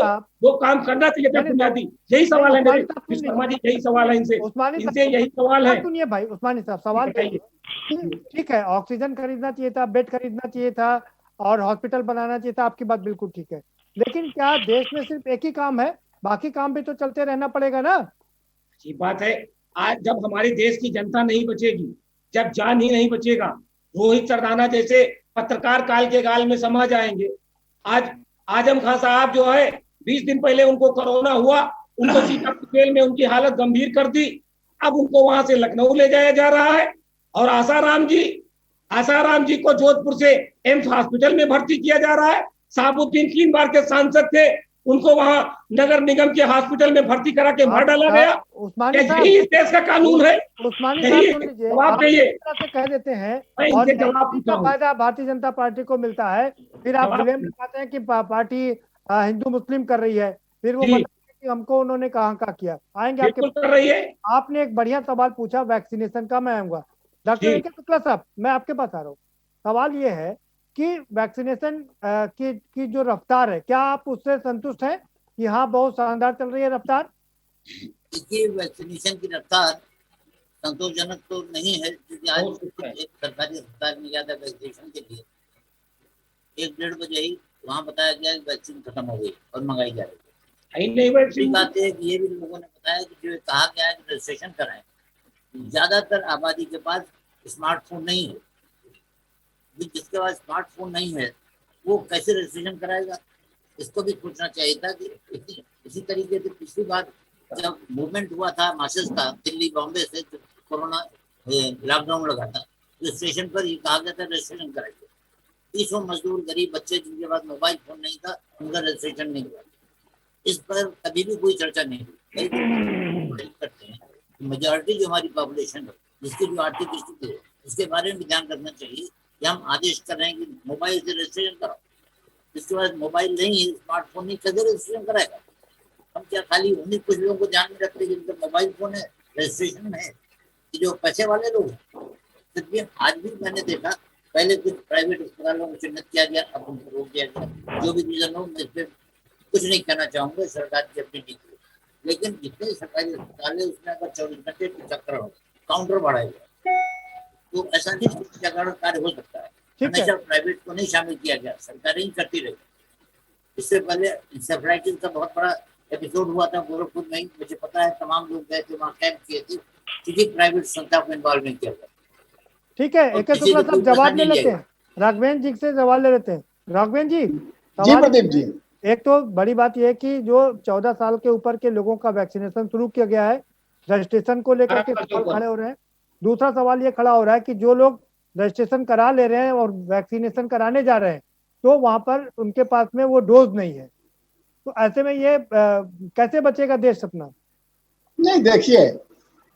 वो काम करना चाहिए था बुनियादी। यही सवाल है मेरे शर्मा जी, यही सवाल है इनसे यही सवाल है। सुनिए भाई उस्मानी साहब, सवाल ठीक है, ऑक्सीजन खरीदना चाहिए था, बेड खरीदना चाहिए था और हॉस्पिटल बनाना चाहिए था, आपकी बात बिल्कुल ठीक है। लेकिन क्या देश में सिर्फ एक ही काम है? बाकी काम भी तो चलते रहना पड़ेगा ना। अच्छी बात है। आज जब हमारे देश की जनता नहीं बचेगी, जब जान ही नहीं बचेगा, रोहित सरदाना जैसे पत्रकार काल के गाल में समा जाएंगे। आज आजम खान साहब जो है 20 दिन पहले उनको कोरोना हुआ, उनको सीतापुर में उनकी हालत गंभीर कर दी, अब उनको वहां से लखनऊ ले जाया जा रहा है। और आसाराम जी को जोधपुर से एम्स हॉस्पिटल में भर्ती किया जा रहा है। साबुद्दीन 3 बार के सांसद थे, उनको वहां नगर निगम के हॉस्पिटल में भर्ती करा के मार डाला गया। यही इस देश का कानून है। उस्मानी साहब जवाब कह देते हैं और फायदा भारतीय जनता पार्टी को मिलता है, फिर आप ब्लेम लगाते हैं कि पार्टी हिंदू मुस्लिम कर रही है, फिर वो कि हमको उन्होंने कहाँ का किया। आएंगे आपके कर रही है। आपने एक बढ़िया सवाल पूछा वैक्सीनेशन का, मैं आऊंगा। डॉक्टर शुक्ला साहब, मैं आपके पास आ रहा हूँ। सवाल ये है कि वैक्सीनेशन की जो रफ्तार है, क्या आप उससे संतुष्ट हैं कि हाँ बहुत शानदार चल रही है रफ्तार? देखिए, वैक्सीनेशन की रफ्तार संतोषजनक तो नहीं है, क्योंकि आज एक सरकारी अस्पताल में गया था वैक्सीनेशन के लिए, 1-1.5 बजे ही वहाँ बताया गया कि वैक्सीन खत्म हो गई और मंगाई जा रही है। बात है कि ये भी लोगों ने बताया कि जो कहा गया है कि रजिस्ट्रेशन कराएं, ज्यादातर आबादी के पास स्मार्टफोन नहीं है। जिसके पास स्मार्टफोन नहीं है वो कैसे रजिस्ट्रेशन कराएगा? इसको भी सोचना चाहिए था कि इसी तरीके से पिछली बार जब मूवमेंट हुआ था मासेस का दिल्ली बॉम्बे से, तो कोरोना लॉकडाउन लगा था, रजिस्ट्रेशन पर ही कहा गया था रजिस्ट्रेशन कराइए। 300 मजदूर गरीब बच्चे जिनके पास मोबाइल फोन नहीं था, उनका रजिस्ट्रेशन नहीं हुआ। इस पर कभी भी कोई चर्चा नहीं हुई। करते हैं मेजॉरिटी जो हमारी पॉपुलेशन है, जिसकी जो आर्थिक स्थिति है, उसके बारे में भी ध्यान रखना चाहिए कि हम आदेश कर रहे हैं कि मोबाइल से रजिस्ट्रेशन करो। जिसके पास मोबाइल नहीं है, स्मार्टफोन नहीं, कैसे रजिस्ट्रेशन कराएगा? हम क्या खाली उन्हीं कुछ लोगों को ध्यान में रखते हैं जिनका मोबाइल फोन है, रजिस्ट्रेशन है, कि जो पैसे वाले लोग हैं। आज भी मैंने देखा, पहले कुछ प्राइवेट अस्पतालों को चिन्हित किया गया, अब उनको रोक दिया गया। जो भी रीजन हो, मैं इस पर कुछ नहीं कहना चाहूंगा, सरकार की अपनी नीति। लेकिन जितने सरकारी अस्पताल है उसमें अगर 24 घंटे चक्कर हो, काउंटर बढ़ाएगा, तो ऐसा नहीं जगह कार्य हो सकता है। हमेशा प्राइवेट को नहीं शामिल किया गया, सरकारें ही करती रही। इससे पहले इंसेफ्लाइटिस का बहुत बड़ा एपिसोड हुआ था गोरखपुर में ही, मुझे पता है, तमाम लोग गए थे वहाँ, कैंप किए थे, किसी प्राइवेट संस्था को इन्वॉल्व नहीं किया गया। ठीक है, एक शुक्ला साहब जवाब ले लेते हैं, राघवेंद्र जी से सवाल ले लेते हैं। राघवेंद्र जी, प्रदीप जी, एक तो बड़ी बात यह है कि जो 14 साल के ऊपर के लोगों का वैक्सीनेशन शुरू किया गया है, रजिस्ट्रेशन को लेकर के सवाल खड़े हो रहे हैं। दूसरा सवाल ये खड़ा हो रहा है कि जो लोग रजिस्ट्रेशन करा ले रहे हैं और वैक्सीनेशन कराने जा रहे हैं, तो वहां पर उनके पास में वो डोज नहीं है, तो ऐसे में ये कैसे बचेगा देश अपना? नहीं, देखिए,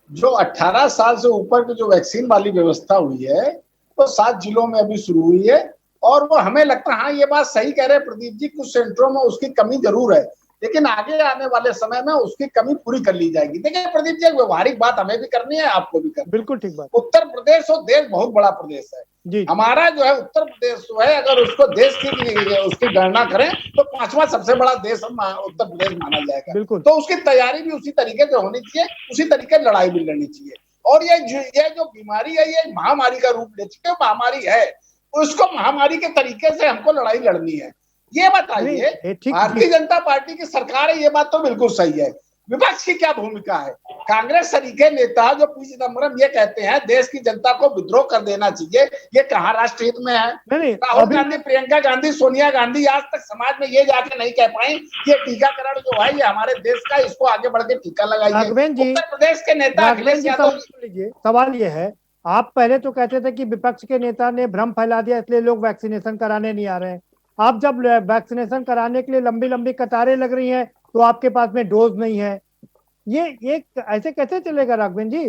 जो 18 साल से ऊपर की जो वैक्सीन वाली व्यवस्था हुई है वो 7 जिलों में अभी शुरू हुई है, और वो हमें लगता है, हाँ ये बात सही कह रहे हैं प्रदीप जी, कुछ सेंटरों में उसकी कमी जरूर है, लेकिन आगे आने वाले समय में उसकी कमी पूरी कर ली जाएगी। देखिए प्रदीप जी, व्यवहारिक बात हमें भी करनी है, आपको भी करनी है। बिल्कुल ठीक बात। उत्तर प्रदेश और देश बहुत बड़ा प्रदेश है जी। हमारा जो है उत्तर प्रदेश जो है, अगर उसको देश की उसकी गणना करें तो 5वां सबसे बड़ा देश उत्तर प्रदेश माना जाएगा। बिल्कुल। तो उसकी तैयारी भी उसी तरीके से होनी चाहिए, उसी तरीके लड़ाई भी लड़नी चाहिए। और ये जो बीमारी है, ये महामारी का रूप ले चुकी है, महामारी है, उसको महामारी के तरीके से हमको लड़ाई लड़नी है। ये बताइए, भारतीय जनता पार्टी की सरकार है, ये बात तो बिल्कुल सही है, विपक्ष की क्या भूमिका है? कांग्रेस सरीके नेता जो पी चिदम्बरम ये कहते हैं देश की जनता को विद्रोह कर देना चाहिए, ये कहाँ राष्ट्रहित में है? राहुल गांधी, प्रियंका गांधी, सोनिया गांधी आज तक समाज में ये जाके नहीं कह पाई ये टीकाकरण जो है ये हमारे देश का, इसको आगे बढ़ के टीका लगाइए। उत्तर प्रदेश के नेता अखिलेश यादव, सवाल ये है, आप पहले तो कहते थे कि विपक्ष के नेता ने भ्रम फैला दिया इसलिए लोग वैक्सीनेशन कराने नहीं आ रहे हैं। आप जब वैक्सीनेशन कराने के लिए लंबी लंबी कतारें लग रही हैं तो आपके पास में डोज नहीं है, ये ऐसे कैसे चलेगा राघवेंद्र जी?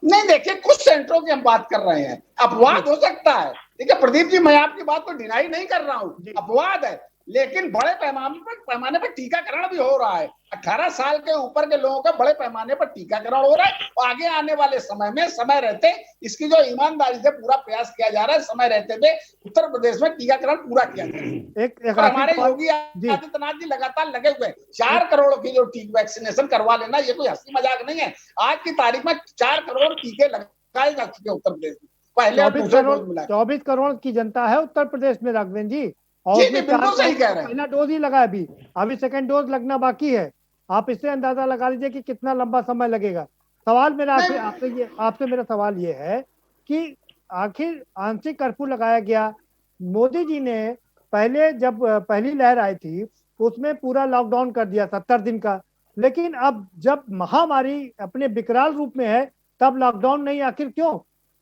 नहीं, देखिए कुछ सेंटरों की हम बात कर रहे हैं, अपवाद हो सकता है। देखिए प्रदीप जी, मैं आपकी बात को डिनाई नहीं कर रहा हूँ, अपवाद है, लेकिन बड़े पैमाने पर टीकाकरण भी हो रहा है। 18 साल के ऊपर के लोगों का बड़े पैमाने पर टीकाकरण हो रहा है और आगे आने वाले समय में समय रहते इसकी जो ईमानदारी से पूरा प्रयास किया जा रहा है, समय रहते हुए उत्तर प्रदेश में टीकाकरण पूरा किया जाएगा। हमारे योगी आदित्यनाथ जी लगातार लगे हुए 4 करोड़ की जो वैक्सीनेशन करवा लेना, ये कोई हंसी मजाक नहीं है। आज की तारीख में 4 करोड़ टीके लगाए जा चुके उत्तर प्रदेश में। पहले 24 करोड़ की जनता है उत्तर प्रदेश में राघवेंद्र जी, और बिल्कुल सही कह रहे हैं। पहला डोज ही लगा है, अभी सेकंड डोज लगना बाकी है। आप इससे अंदाजा लगा लीजिए कि कितना लंबा समय लगेगा। सवाल मेरा आपसे मेरा सवाल ये है कि आखिर आंशिक कर्फ्यू लगाया गया, मोदी जी ने पहले जब पहली लहर आई थी उसमें पूरा लॉकडाउन कर दिया 70 दिन का, लेकिन अब जब महामारी अपने विकराल रूप में है तब लॉकडाउन नहीं, आखिर क्यों?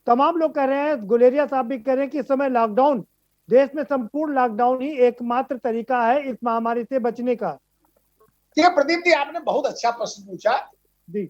तमाम लोग कह रहे हैं, गुलेरिया साहब भी कह रहे हैं कि इस समय लॉकडाउन, देश में संपूर्ण लॉकडाउन ही एकमात्र तरीका है इस महामारी से बचने का। प्रदीप जी, आपने बहुत अच्छा प्रश्न पूछा जी।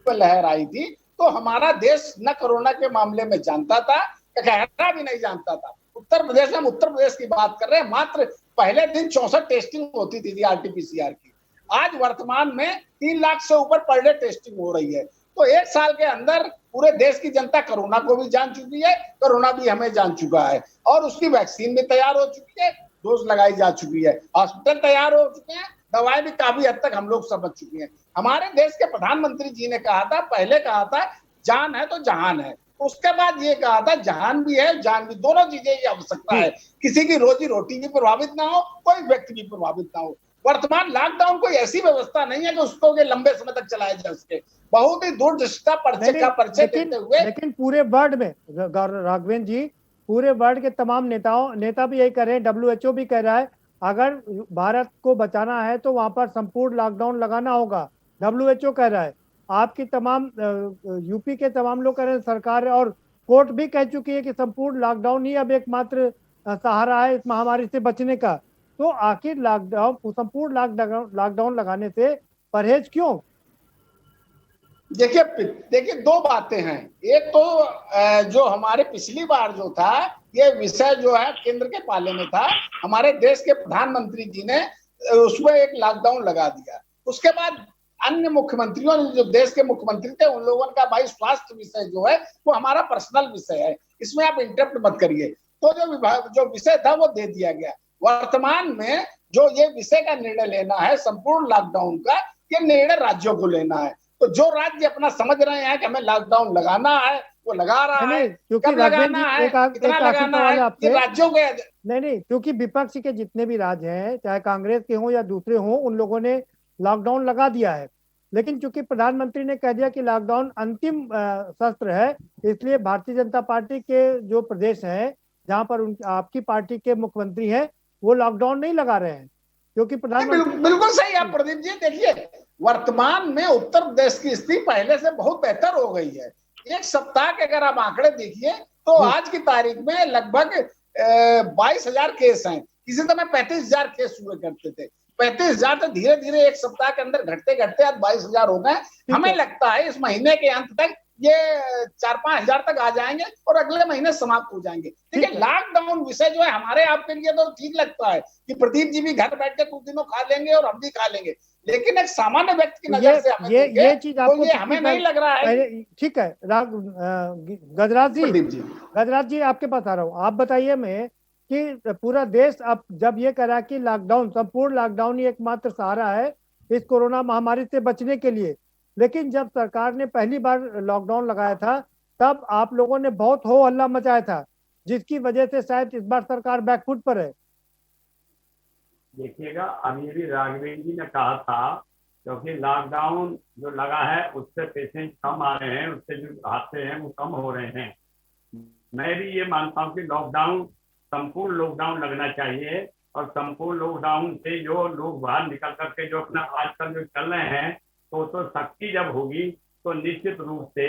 लहर आई थी तो हमारा देश न कोरोना के मामले में जानता था, कहना भी नहीं जानता था। उत्तर प्रदेश में, हम उत्तर प्रदेश की बात कर रहे हैं, मात्र पहले दिन 64 टेस्टिंग होती थी RT-PCR की। आज वर्तमान में 3 लाख से ऊपर पर डे टेस्टिंग हो रही है। तो 1 साल के अंदर पूरे देश की जनता कोरोना को भी जान चुकी है, कोरोना भी हमें जान चुका है और उसकी वैक्सीन भी तैयार हो चुकी है, डोज लगाई जा चुकी है, हॉस्पिटल तैयार हो चुके हैं, दवाएं भी काफी हद तक हम लोग समझ चुके हैं। हमारे देश के प्रधानमंत्री जी ने कहा था, पहले कहा था जान है तो जहान है, उसके बाद ये कहा था जहान भी है जान भी, दोनों चीजें की आवश्यकता है। किसी की रोजी रोटी भी प्रभावित ना हो, कोई व्यक्ति भी प्रभावित ना हो। वर्तमान लॉकडाउन कोई ऐसी व्यवस्था नहीं है कि उसको के लंबे समय तक चलाया जा सके, बहुत ही दूरदृष्टा परिचय देते हुए। लेकिन पूरे वर्ल्ड में राघवेंद्र जी, पूरे वर्ल्ड के तमाम नेता भी यही कर रहे हैं, WHO भी कह रहा है अगर भारत को बचाना है तो वहां पर संपूर्ण लॉकडाउन लगाना होगा, WHO कह रहा है। आपकी तमाम यूपी के तमाम लोग कह रहे हैं, सरकार और कोर्ट भी कह चुकी है कि संपूर्ण लॉकडाउन ही अब एकमात्र सहारा है इस महामारी से बचने का। तो आखिर संपूर्ण लॉकडाउन लगाने से परहेज क्यों? देखिए 2 बातें हैं। एक तो जो हमारे पिछली बार जो था ये विषय जो है केंद्र के पाले में था, हमारे देश के प्रधानमंत्री जी ने उसमें एक लॉकडाउन लगा दिया। उसके बाद अन्य मुख्यमंत्रियों ने, जो देश के मुख्यमंत्री थे, उन लोगों का भाई स्वास्थ्य विषय जो है वो हमारा पर्सनल विषय है, इसमें आप इंटरप्ट मत करिए। तो जो विषय था वो दे दिया गया। वर्तमान में जो ये विषय का निर्णय लेना है संपूर्ण लॉकडाउन का, ये निर्णय राज्यों को लेना है। तो जो राज्य अपना समझ रहे हैं कि हमें लॉकडाउन लगाना है वो लगा रहा है, क्योंकि लगाना है, कितना लगाना है, ये राज्यों के। नहीं, क्योंकि विपक्ष के जितने भी राज्य हैं, चाहे कांग्रेस के हों या दूसरे हों, उन लोगों ने लॉकडाउन लगा दिया है। लेकिन चूंकि प्रधानमंत्री ने कह दिया कि लॉकडाउन अंतिम शस्त्र है, इसलिए भारतीय जनता पार्टी के जो प्रदेश हैं जहां पर आपकी पार्टी के मुख्यमंत्री हैं वो लॉकडाउन नहीं लगा रहे हैं, क्योंकि प्रधानमंत्री। बिल्कुल सही आप प्रदीप जी, देखिए वर्तमान में उत्तर प्रदेश की स्थिति पहले से बहुत बेहतर हो गई है। 1 सप्ताह के अगर आप आंकड़े देखिए तो आज की तारीख में लगभग 22,000 केस हैं। किसी समय 35,000 केस हुए करते थे, 35,000 तो धीरे धीरे 1 सप्ताह के अंदर घटते घटते आज 22,000 हो गए। हमें लगता है इस महीने के अंत तक ये 4-5 हजार तक आ जाएंगे और अगले महीने समाप्त हो जाएंगे। ठीक है, लॉकडाउन विषय जो है हमारे आपके लिए तो ठीक लगता है कि प्रदीप जी भी घर बैठ के कुछ दिनों खा लेंगे और हम भी खा लेंगे, लेकिन एक सामान्य व्यक्ति की नजर से हमें ये चीज आपको ये हमें नहीं लग रहा है। ठीक है, गजराज जी आपके पास आ रहा हूँ। आप बताइए मैं कि पूरा देश अब जब ये कह रहा है कि लॉकडाउन, संपूर्ण लॉकडाउन ही एकमात्र सहारा है इस कोरोना महामारी से बचने के लिए, लेकिन जब सरकार ने पहली बार लॉकडाउन लगाया था तब आप लोगों ने बहुत हो हल्ला मचाया था, जिसकी वजह से शायद इस बार सरकार बैकफुट पर है। देखिएगा, अभी राघवेंद्र जी ने कहा था क्योंकि लॉकडाउन जो लगा है उससे पेशेंट कम आ रहे हैं, उससे जो हादसे हैं वो कम हो रहे हैं। मैं भी ये मानता हूँ कि लॉकडाउन, संपूर्ण लॉकडाउन लगना चाहिए, और संपूर्ण लॉकडाउन से जो लोग बाहर निकल करके जो अपना आजकल जो चल रहे हैं, तो सख्ती जब होगी तो निश्चित रूप से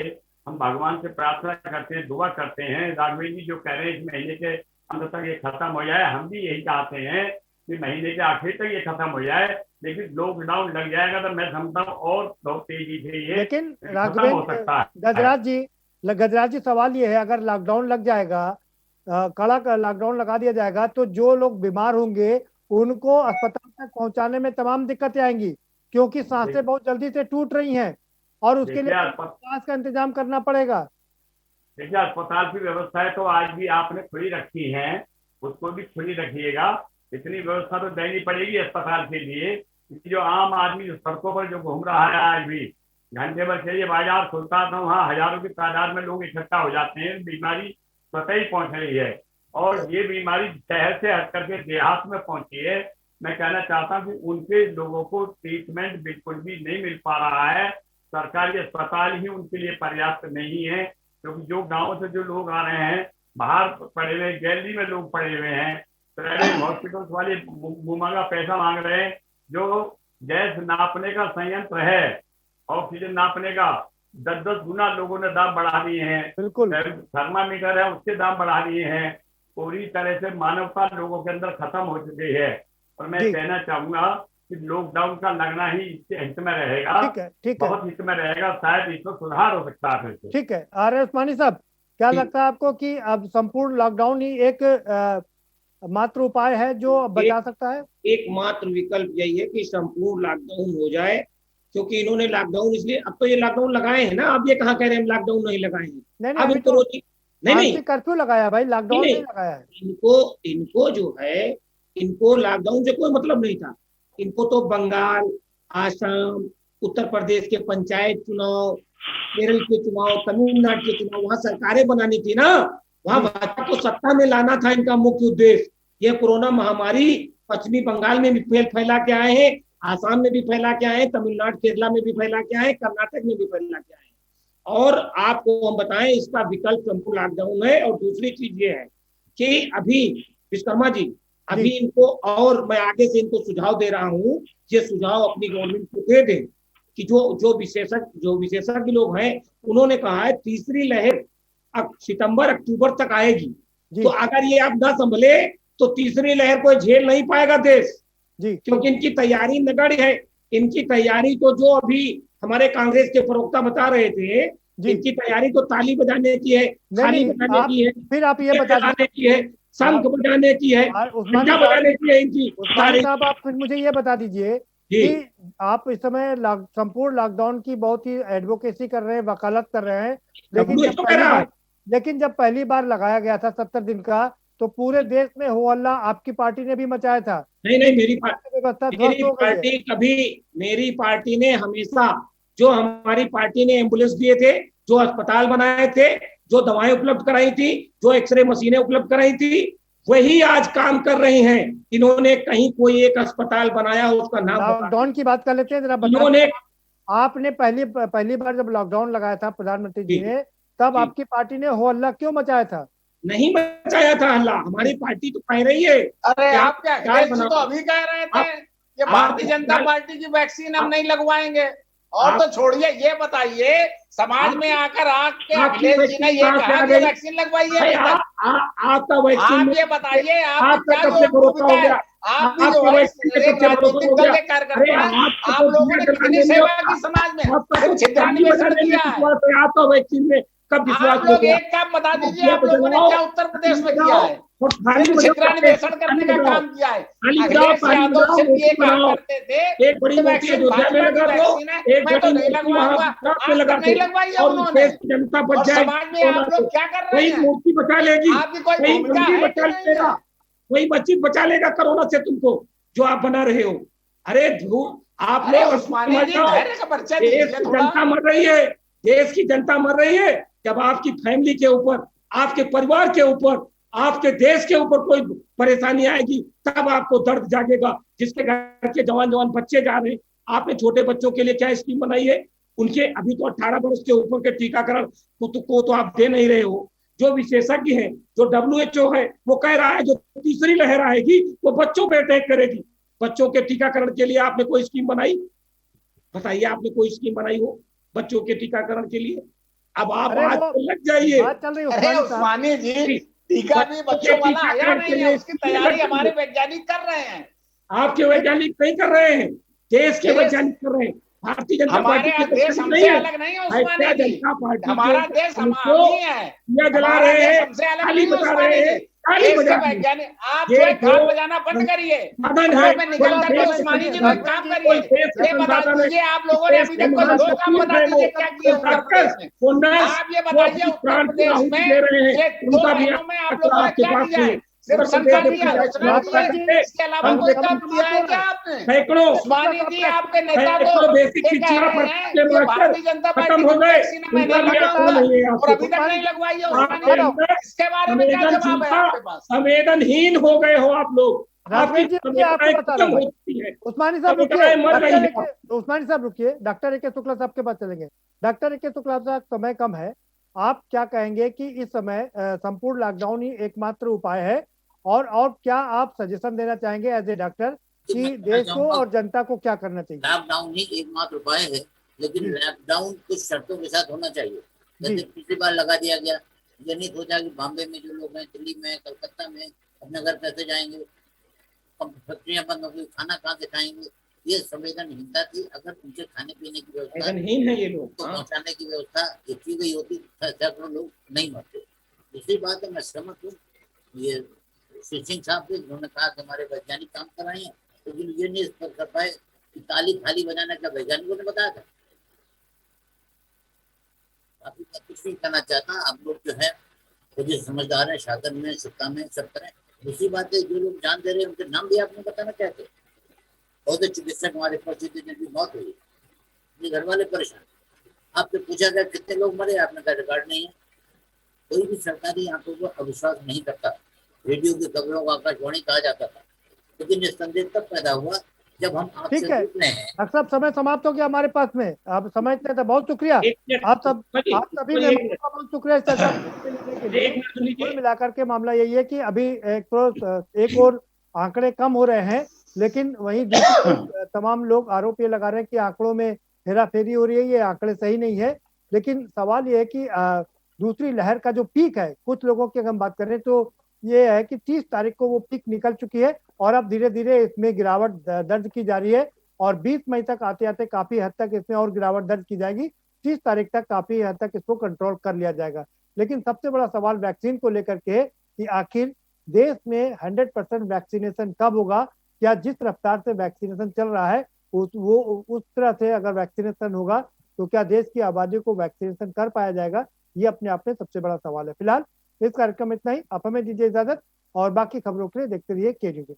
हम भगवान से प्रार्थना करते हैं, दुआ करते हैं। राघवेंद्र जी जो कह रहे हैं इस महीने के अंत तक ये खत्म हो जाए, हम भी यही चाहते हैं कि महीने के आखिर तक ये खत्म हो जाए, लेकिन लॉकडाउन लग जाएगा तो मैं समझता हूँ और बहुत तेजी से ये लेकिन खत्म हो सकता है। गजराज जी सवाल ये है, अगर लॉकडाउन लग जाएगा, कड़ा लॉकडाउन लगा दिया जाएगा, तो जो लोग बीमार होंगे उनको अस्पताल तक पहुंचाने में तमाम दिक्कतें आएंगी, क्योंकि सांसें बहुत जल्दी से टूट रही हैं और उसके लिए सांस का इंतजाम करना पड़ेगा। देखिए, अस्पताल की व्यवस्था है तो आज भी आपने खुली रखी है, उसको भी खुली रखिएगा। इतनी व्यवस्था तो देनी पड़ेगी अस्पताल के लिए, जो आम आदमी जो सड़कों पर जो घूम रहा है, आज भी घंटे भर से ये बाजार खुलता था, वहाँ हजारों की तादाद में लोग इकट्ठा हो जाते हैं, बीमारी स्वतः ही पहुंच रही है, और ये बीमारी शहर से हट करके देहात में पहुंची है। मैं कहना चाहता हूँ कि उनके लोगों को ट्रीटमेंट बिल्कुल भी नहीं मिल पा रहा है, सरकारी अस्पताल ही उनके लिए पर्याप्त नहीं है, क्योंकि जो गाँव से जो लोग आ रहे हैं, बाहर पड़े हुए गैलरी में लोग पड़े हुए हैं, प्राइवेट हॉस्पिटल वाले मुमांगा पैसा मांग रहे हैं। जो गैस नापने का संयंत्र है, ऑक्सीजन नापने का, 10-10 गुना लोगों ने दाम बढ़ा दिए हैं। बिल्कुल, थर्मामीटर है उसके दाम बढ़ा दिए हैं। पूरी तरह से मानवता लोगों के अंदर खत्म हो चुकी है, और मैं कहना चाहूंगा कि लॉकडाउन का लगना ही इसके हित में रहेगा। ठीक है, बहुत हित में रहेगा, शायद इसमें सुधार हो सकता है फिर से। ठीक है। आर उस्मानी साहब, क्या लगता है आपको कि अब संपूर्ण लॉकडाउन ही एक मात्र उपाय है जो बचा सकता है? एकमात्र विकल्प यही है कि संपूर्ण लॉकडाउन हो जाए, क्योंकि इन्होंने लॉकडाउन इसलिए, अब तो ये लॉकडाउन लगाए हैं ना, अब ये कहाँ कह रहे हैं लॉकडाउन नहीं लगाए हैं। अब इनको नहीं कर्फ्यू लगाया भाई, लॉकडाउन नहीं लगाया है। इनको जो है, इनको लॉकडाउन से कोई मतलब नहीं था। इनको तो बंगाल, आसाम, उत्तर प्रदेश के पंचायत चुनाव, केरल के चुनाव, तमिलनाडु के चुनाव, वहां सरकारें बनानी थी ना, वहां भाजपा को सत्ता में लाना था इनका मुख्य उद्देश्य। ये कोरोना महामारी पश्चिमी बंगाल में भी फैला के आए हैं, आसाम में भी फैला के आए, तमिलनाडु केरला में भी फैला के आए, कर्नाटक में भी फैला के आए। और आपको हम बताएं, इसका विकल्प संपूर्ण लॉकडाउन है। और दूसरी चीज ये है कि अभी विश्वकर्मा जी, अभी इनको, और मैं आगे से इनको सुझाव दे रहा हूँ, ये सुझाव अपनी गवर्नमेंट को दे दें कि जो विशेषज्ञ लोग हैं, उन्होंने कहा है तीसरी लहर अब सितंबर अक्टूबर तक आएगी, तो अगर ये अब न संभले तो तीसरी लहर को झेल नहीं पाएगा देश, क्योंकि इनकी तैयारी नगण्य है। इनकी तैयारी तो जो अभी हमारे कांग्रेस के प्रवक्ता बता रहे थे, इनकी तैयारी तो ताली बजाने की है, थाली बजाने की है, फिर आप ये बताने की है, शंख बजाने की है, घंटा बजाने की है इनकी। साहब, आप फिर मुझे ये बता दीजिए कि आप इस समय संपूर्ण लॉकडाउन की बहुत ही एडवोकेसी कर रहे हैं, वकालत कर रहे हैं, लेकिन जब पहली बार लगाया गया था 70 दिन का, तो पूरे देश में हो हल्ला आपकी पार्टी ने भी मचाया था। नहीं, मेरी पार्टी ने हमेशा, जो हमारी पार्टी ने एम्बुलेंस दिए थे, जो अस्पताल बनाए थे, जो दवाएं उपलब्ध कराई थी, जो एक्सरे मशीनें उपलब्ध कराई थी, वही आज काम कर रहे हैं। इन्होंने कहीं कोई एक अस्पताल बनाया, उसका नाम लॉकडाउन की बात कर लेते हैं जरा। इन्होंने, आपने पहली बार जब लॉकडाउन लगाया था प्रधानमंत्री जी ने, तब आपकी पार्टी ने हो हल्ला क्यों मचाया था? नहीं मचाया था हल्ला, हमारी पार्टी तो कह रही है। अरे आप क्या तो अभी कह रहे थे ये भारतीय जनता पार्टी की वैक्सीन हम नहीं लगवाएंगे, और तो छोड़िए, ये बताइए समाज में आकर आपके अखिलेश जी ने ये कहा कि वैक्सीन लगवाइए। आपका वैक्सीन, आप ये बताइए, आप क्या आप भी जो राजनीतिक दल के कार्यकर्ता, आप लोगों ने कितनी सेवा की समाज में, छिद्रान्वेषण किया है। आपका वैक्सीन में कब विश्वास? आप लोग एक काम बता दीजिए, आप लोगों ने क्या उत्तर प्रदेश में किया है? छिद्रान्वेषण करने का काम किया है। अखिलेश यादव सिर्फ ये कहा करते थे, एक बड़ी वैक्सीन भाजपा की वैक्सीन है, मैं तो नहीं लगवाऊंगा, आज तक नहीं लगवाई है उन्होंने। और समाज में आप लोग क्या कर रहे हैं? मूर्ति बचा लेगी, आपकी कोई भूमिका है? वही बच्ची बचा लेगा कोरोना से तुमको, जो आप बना रहे हो। अरे आप लोग, जनता मर रही है, देश की जनता मर रही है। जब आपकी फैमिली के ऊपर, आपके परिवार के ऊपर, आपके देश के ऊपर कोई परेशानी आएगी, तब आपको दर्द जागेगा। जिसके घर के जवान बच्चे जा रहे हैं, आपने छोटे बच्चों के लिए क्या स्कीम बनाई है? उनके अभी तो 18 वर्ष के ऊपर के टीकाकरण को तो आप दे नहीं रहे हो। जो विशेषज्ञ है, जो WHO है, वो कह रहा है जो तीसरी लहर आएगी वो बच्चों पे अटैक करेगी। बच्चों के टीकाकरण के लिए आपने कोई स्कीम बनाई? बताइए, आपने कोई स्कीम बनाई हो बच्चों के टीकाकरण के लिए? अब आप आज तो लग जाइए। अरे उस्मानी जी, टीका भी बच्चों वाला आया नहीं है, उसकी तैयारी हमारे वैज्ञानिक कर रहे हैं। आपके वैज्ञानिक नहीं कर रहे हैं, देश के वैज्ञानिक कर रहे हैं। भारतीय जनता पार्टी हमारे देश हमसे अलग नहीं है उस्मानी जी, हमारा देश हम ही है, जला रहे हैं, हमसे अलग नहीं है उस्मानी जी। देश के वैज्ञानिक, आप जो खान बजाना बंद करिए, में निकल करके उस्मानी जी कोई काम करिए। ये बता दीजिए, आप लोगों ने अभी तक कोई 2 काम बता दीजिए क्या किया उत्तर प्रदेश में। आप ये बताइए, उत्तर प्रदेश में ये 2 महीनों में आप लोगों ने क्या किया है? सिर्फ सरकारी आलोचना की है, इसके अलावा कोई काम किया है क्या आपने? उस्मानी जी, आपके नेता तो ये कह रहे हैं कि भारतीय जनता पार्टी को वैक्सीन महीने लगा और अभी तक नहीं लगवाई है उस्मानी जी। इसके बारे में क्या जवाब है आपके पास? संवेदनहीन हो गए हो आप लोग। राजवीर जी, आपको बता रहा हूं। उस्मानी साहब रुकिए, उस्मानी साहब रुकिए, डॉक्टर ए के शुक्ला साहब के पास चलेंगे। डॉक्टर ए के शुक्ला साहब, समय कम है, आप क्या कहेंगे कि इस समय संपूर्ण लॉकडाउन ही एकमात्र उपाय है, और क्या आप सजेशन देना चाहेंगे एज ए डॉक्टर कि देश को और जनता को क्या करना चाहिए? लॉकडाउन ही एकमात्र उपाय है, लेकिन लॉकडाउन कुछ शर्तों के साथ होना चाहिए। जैसे पिछली बार लगा दिया गया, ये नहीं सोचा कि बॉम्बे में जो लोग हैं, दिल्ली में, कलकत्ता में अपने घर कैसे जाएंगे, फैक्ट्रियां बंद हो गई, खाना कहाँ से खाएंगे। ये संवेदनहीनता थी। अगर उनके खाने पीने की व्यवस्था है, ये लोग पहुँचाने की व्यवस्था की गई होती, सैकड़ों लोग नहीं मरते। दूसरी बात है, मैं सहमत हूँ ये श्री सिंह साहब से, जिन्होंने कहा कि हमारे वैज्ञानिक काम कर रहे हैं, लेकिन ये नहीं कर पाए कि ताली थाली बजाने का वैज्ञानिकों ने बताया था। अभी मैं कुछ नहीं कहना चाहता, आप लोग जो है खुद ही समझदार हैं, शासन में, सत्ता में, सब करें। दूसरी बात है, जो लोग जान दे रहे हैं उनके नाम भी आपने बताना चाहते। बहुत से चिकित्सक हमारे परिस्थिति जिनकी मौत हुई, अपने घर वाले परेशान। आपसे पूछा गया कितने लोग मरे, आपने कहा रिकॉर्ड नहीं है। कोई भी सरकारी आंकड़ों को अविश्वास नहीं करता। रेडियो की खबरों को आकाशवाणी कहा जाता था, लेकिन ये संदेश तब पैदा हुआ जब हम आपसे पूछ रहे हैं। डॉक्टर साहब, समय समाप्त हो गया हमारे पास में, आप समझते थे, बहुत शुक्रिया आप सभी ने, बहुत शुक्रिया चर्चा के लिए। कुल मिलाकर के मामला यही है कि अभी एक और आंकड़े कम हो रहे हैं, लेकिन वहीं तमाम लोग आरोप ये लगा रहे हैं कि आंकड़ों में हेराफेरी हो रही है, ये आंकड़े सही नहीं है। लेकिन सवाल ये है कि दूसरी लहर का जो पीक है, कुछ लोगों की अगर हम बात करें तो ये है कि 30 तारीख को वो पीक निकल चुकी है और अब धीरे धीरे इसमें गिरावट दर्ज की जा रही है, और 20 मई तक आते आते काफी हद तक इसमें और गिरावट दर्ज की जाएगी। 30 तारीख तक काफी हद तक इसको कंट्रोल कर लिया जाएगा। लेकिन सबसे बड़ा सवाल वैक्सीन को लेकर के कि आखिर देश में 100% वैक्सीनेशन कब होगा? क्या जिस रफ्तार से वैक्सीनेशन चल रहा है उस तरह से अगर वैक्सीनेशन होगा तो क्या देश की आबादी को वैक्सीनेशन कर पाया जाएगा? ये अपने आप में सबसे बड़ा सवाल है। फिलहाल इस कार्यक्रम में इतना ही, आप हमें दीजिए इजाजत और बाकी खबरों के लिए देखते रहिए के न्यूज़।